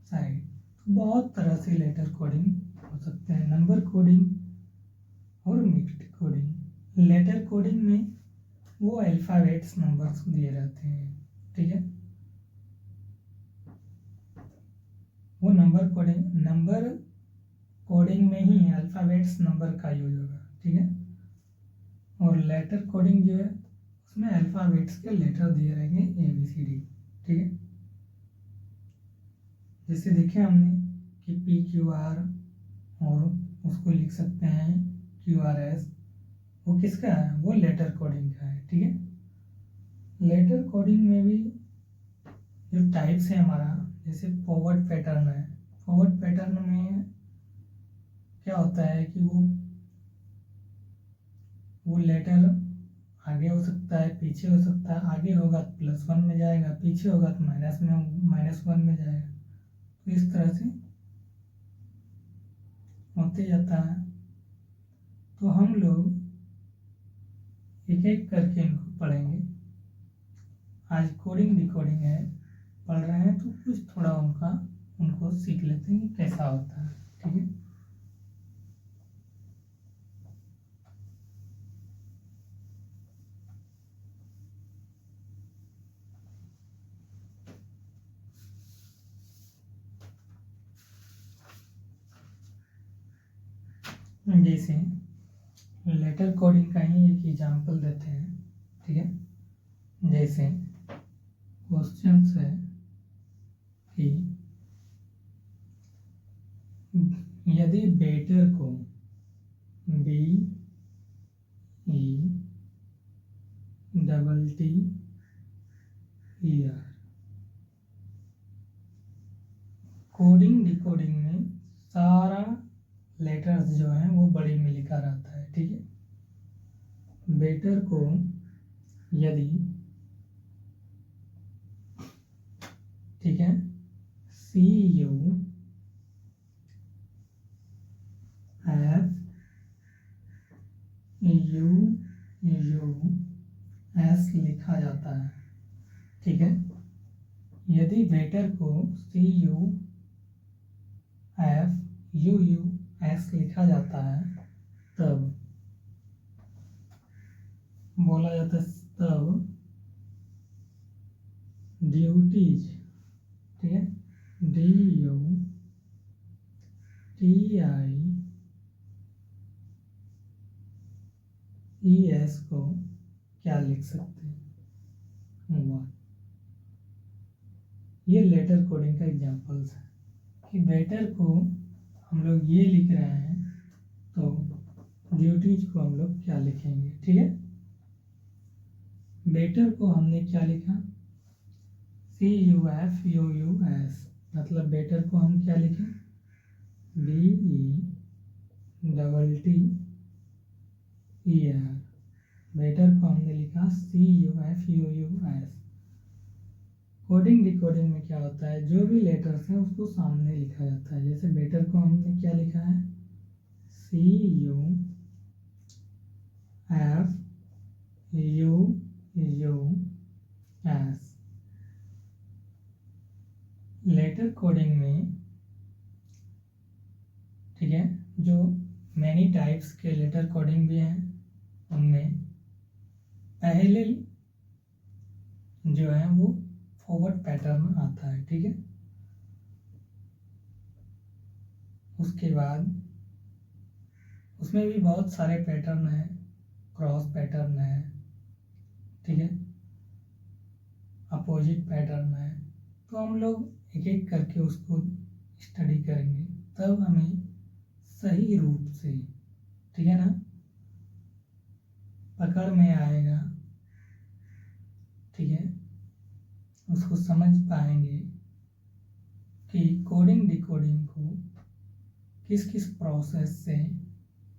साइड, बहुत तरह से लेटर कोडिंग हो सकते हैं। नंबर कोडिंग और मिक्स्ड कोडिंग। लेटर कोडिंग में वो अल्फ़ाबेट्स नंबर्स दिए रहते हैं, ठीक है। वो नंबर कोडिंग में ही अल्फ़ाबेट्स नंबर का यूज होगा, ठीक है। और लेटर कोडिंग जो है उसमें अल्फ़ाबेट्स के लेटर दिए रहेंगे ABCD, ठीक है। जैसे देखें हमने कि PQR और उसको लिख सकते हैं QRS, वो किसका है? वो लेटर कोडिंग का है, ठीक है। लेटर कोडिंग में भी जो टाइप्स है हमारा, जैसे फॉरवर्ड पैटर्न है। फॉरवर्ड पैटर्न में क्या होता है कि वो लेटर आगे हो सकता है, पीछे हो सकता है। आगे होगा तो +1 में जाएगा, पीछे होगा तो -1 में जाएगा। तो इस तरह से होते जाता है। तो हम लोग एक एक करके इनको पढ़ेंगे। आज कोडिंग डिकोडिंग है, पढ़ रहे हैं तो कुछ थोड़ा उनको सीख लेते हैं कि कैसा होता है, ठीक है। जैसे लेटर कोडिंग का ही एक एग्जांपल देते हैं, ठीक है। जैसे क्वेश्चन है कि यदि बेटर को BETTER कोडिंग डिकोडिंग में सारा लेटर्स जो हैं वो बड़ी में लिखा रहता है, ठीक है। बेटर को यदि, ठीक है, CUFUS लिखा जाता है, ठीक है। यदि बेटर को CUFUS लिखा जाता है तब बोला जाता है, तब ड्यूटीज, ठीक है, DUTIES को क्या लिख सकते हैं? ये लेटर कोडिंग का एग्जांपल्स है कि बेटर को हम लोग ये लिख रहे हैं तो ड्यूटीज को हम लोग क्या लिखेंगे, ठीक है। बेटर को हमने क्या लिखा? CUFUS, मतलब बेटर को हम क्या लिखें? BETTER। बेटर को हमने लिखा CUFUUS। कोडिंग डिकोडिंग में क्या होता है, जो भी लेटर्स हैं उसको सामने लिखा जाता है। जैसे बेटर को हमने क्या लिखा है, CUFUUS। लेटर कोडिंग में, ठीक है, जो मैनी टाइप्स के लेटर कोडिंग भी हैं, उनमें पहले जो है वो फॉरवर्ड पैटर्न आता है, ठीक है। उसके बाद उसमें भी बहुत सारे पैटर्न हैं, क्रॉस पैटर्न है, ठीक है, अपोजिट पैटर्न है। तो हम लोग एक एक करके उसको स्टडी करेंगे, तब हमें सही रूप से, ठीक है ना, पकड़ में आएगा, ठीक है, उसको समझ पाएंगे कि कोडिंग डिकोडिंग को किस किस प्रोसेस से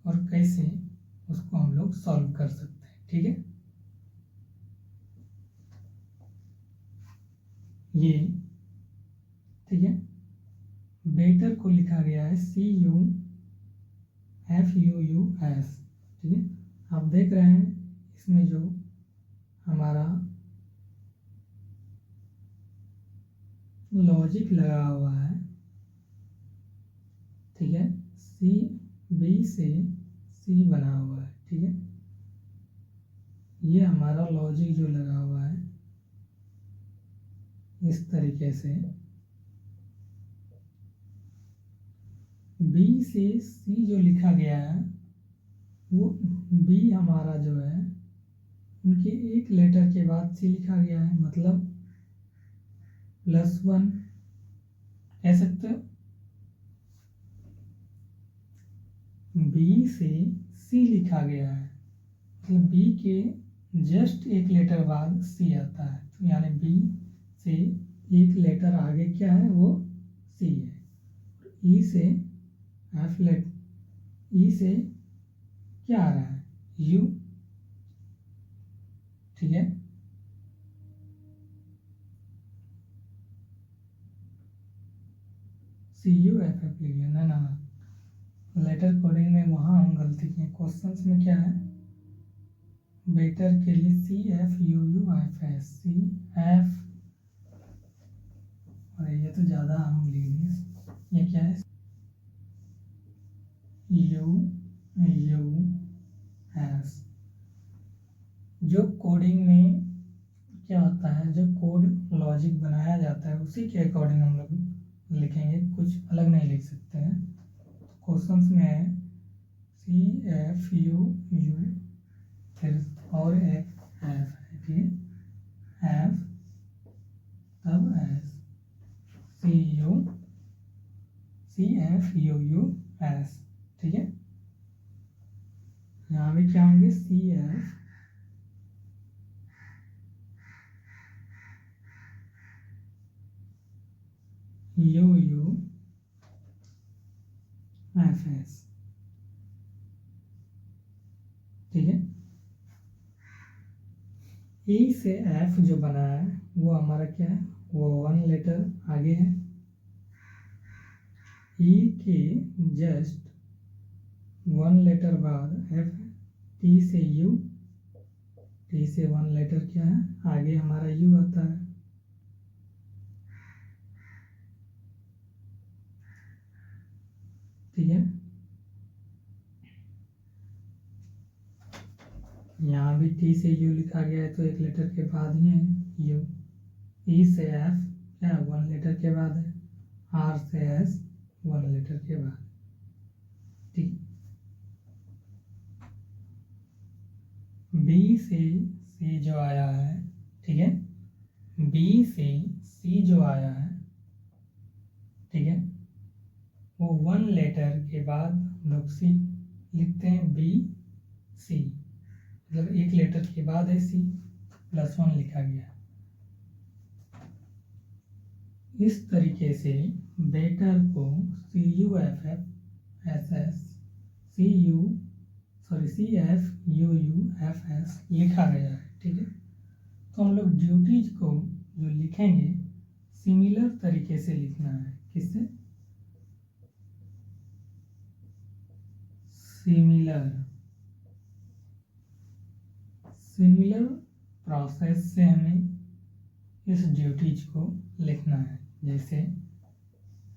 और कैसे उसको हम लोग सॉल्व कर सकते हैं, ठीक है। ये, ठीक है, बेटर को लिखा गया है CUFUUS, ठीक है। आप देख रहे हैं इसमें जो हमारा लॉजिक लगा हुआ है, ठीक है, B से C बना हुआ है, ठीक है। ये हमारा लॉजिक जो लगा हुआ है इस तरीके से, B से C जो लिखा गया है वो B हमारा जो है उनके एक लेटर के बाद C लिखा गया है, मतलब +1 कह सकते हो। B से C लिखा गया है, मतलब B के जस्ट एक लेटर बाद C आता है, तो यानी B से एक लेटर आगे क्या है, वो C है। E से E से क्या आ रहा है, U, ठीक है। CUFF लिख लेना ना, लेटर कोडिंग में वहाँ हम गलती किए। क्वेश्चंस में क्या है, बेटर के लिए CFUUFS, CF, और ये तो ज़्यादा हम लिख दिए। ये क्या है, UUS। जो कोडिंग में क्या होता है, जो कोड लॉजिक बनाया जाता है उसी के अकॉर्डिंग हम लोग लिखेंगे, कुछ अलग नहीं लिख सकते हैं। क्वेश्चंस में है CFUU, फिर और एक F है, ठीक है, F, तब S, CFUUS, ठीक है। यहाँ भी क्या होंगे, CFUUFS, ठीक है। E से F जो बना है वो हमारा क्या है, वो 1 लेटर आगे है। E के जस्ट 1 लेटर बाद F है। T से U, T से 1 लेटर क्या है, आगे हमारा U आता है। ठीक है, यहाँ भी T से U लिखा गया है तो एक लेटर के बाद ही है U। E से F क्या 1 लेटर के बाद है। R से S 1 लेटर के बाद, ठीक। B से C जो आया है, ठीक है, B से C जो आया है, ठीक है, वो 1 लेटर के बाद हम लोग C लिखते हैं, B C, मतलब एक लेटर के बाद है C +1 लिखा गया। इस तरीके से बेटर को CUFFS लिखा गया है। ठीक है, तो हम लोग ड्यूटीज को जो लिखेंगे सिमिलर तरीके से लिखना है। किससे? सिमिलर प्रोसेस से हमें इस ड्यूटीज को लिखना है। जैसे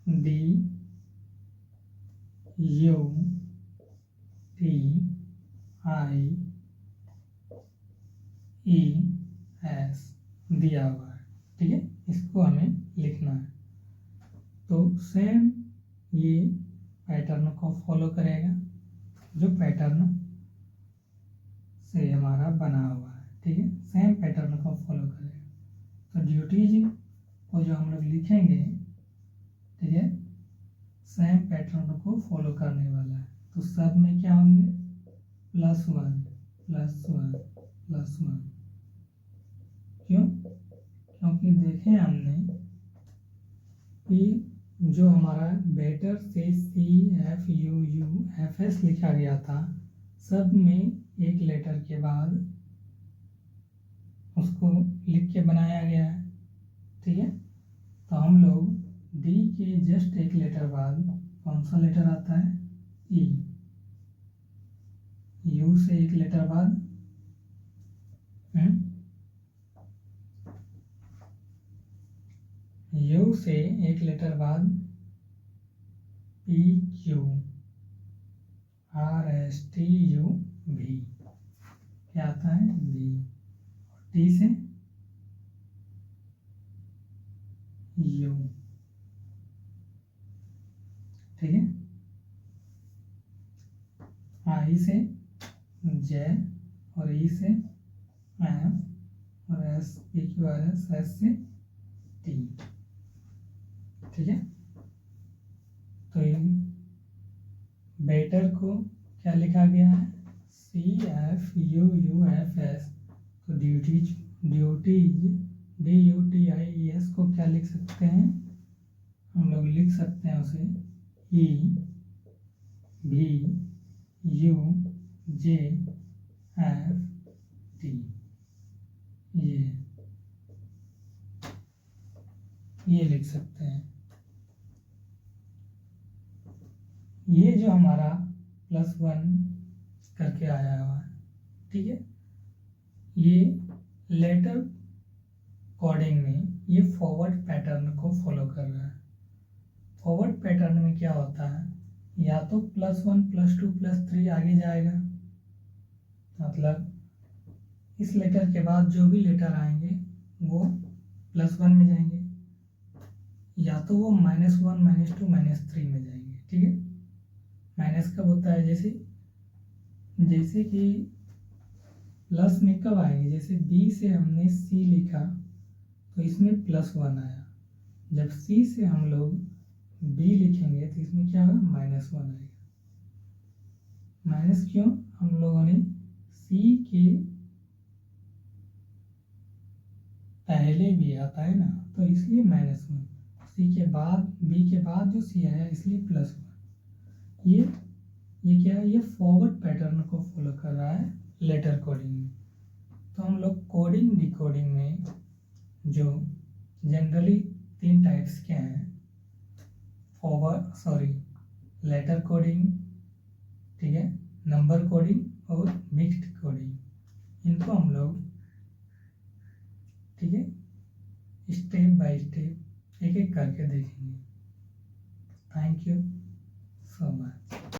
DUTIES दिया हुआ है। ठीक है, इसको हमें लिखना है। तो सेम ये पैटर्न को फॉलो करेगा जो पैटर्न से हमारा बना हुआ है। ठीक है, सेम पैटर्न को फॉलो करेगा। तो ड्यूटीज को जो हम लोग लिखेंगे, ठीक है, सेम पैटर्न को फॉलो करने वाला है। तो सब में क्या होंगे? +1 +1 +1। क्यों? क्योंकि देखें हमने कि जो हमारा बेटर से CFUUFS लिखा गया था, सब में एक लेटर के बाद उसको लिख के बनाया गया है। ठीक है, तो हम लोग D के जस्ट एक लेटर बाद कौन सा लेटर आता है? E। U से एक लेटर बाद U से एक लेटर बाद PQ RSTU V क्या आता है? V। T से U। ठीक है, I से J और E से M और S PQRS S से T। ठीक है, तो बेटर को क्या लिखा गया है? CFUUFS। तो ड्यूटीज DUTIES को क्या लिख सकते हैं? हम लोग लिख सकते हैं उसे EVUJFT। ये लिख सकते हैं। ये जो हमारा +1 करके आया हुआ है, ठीक है, ये लेटर कोडिंग में ये फॉरवर्ड पैटर्न को फॉलो कर रहा है। फॉरवर्ड पैटर्न में क्या होता है? या तो +1 +2 +3 आगे जाएगा, मतलब इस लेटर के बाद जो भी लेटर आएंगे वो +1 में जाएंगे, या तो वो -1 -2 -3 में जाएंगे। ठीक है, माइनस कब होता है? जैसे कि प्लस में कब आएंगे? जैसे B से हमने C लिखा तो इसमें +1 आया। जब C से हम लोग B लिखेंगे तो इसमें क्या होगा? -1 आएगा। माइनस क्यों? हम लोगों ने C के पहले भी आता है ना, तो इसलिए -1। C के बाद B के बाद जो C आया इसलिए +1। ये क्या है? ये फॉरवर्ड पैटर्न को फॉलो कर रहा है लेटर कोडिंग में। तो हम लोग कोडिंग डिकोडिंग में जो जनरली 3 टाइप्स के हैं, लेटर कोडिंग, ठीक है, नंबर कोडिंग और मिक्स्ड कोडिंग, इनको हम लोग, ठीक है, स्टेप बाय स्टेप एक एक करके देखेंगे। Thank you so much.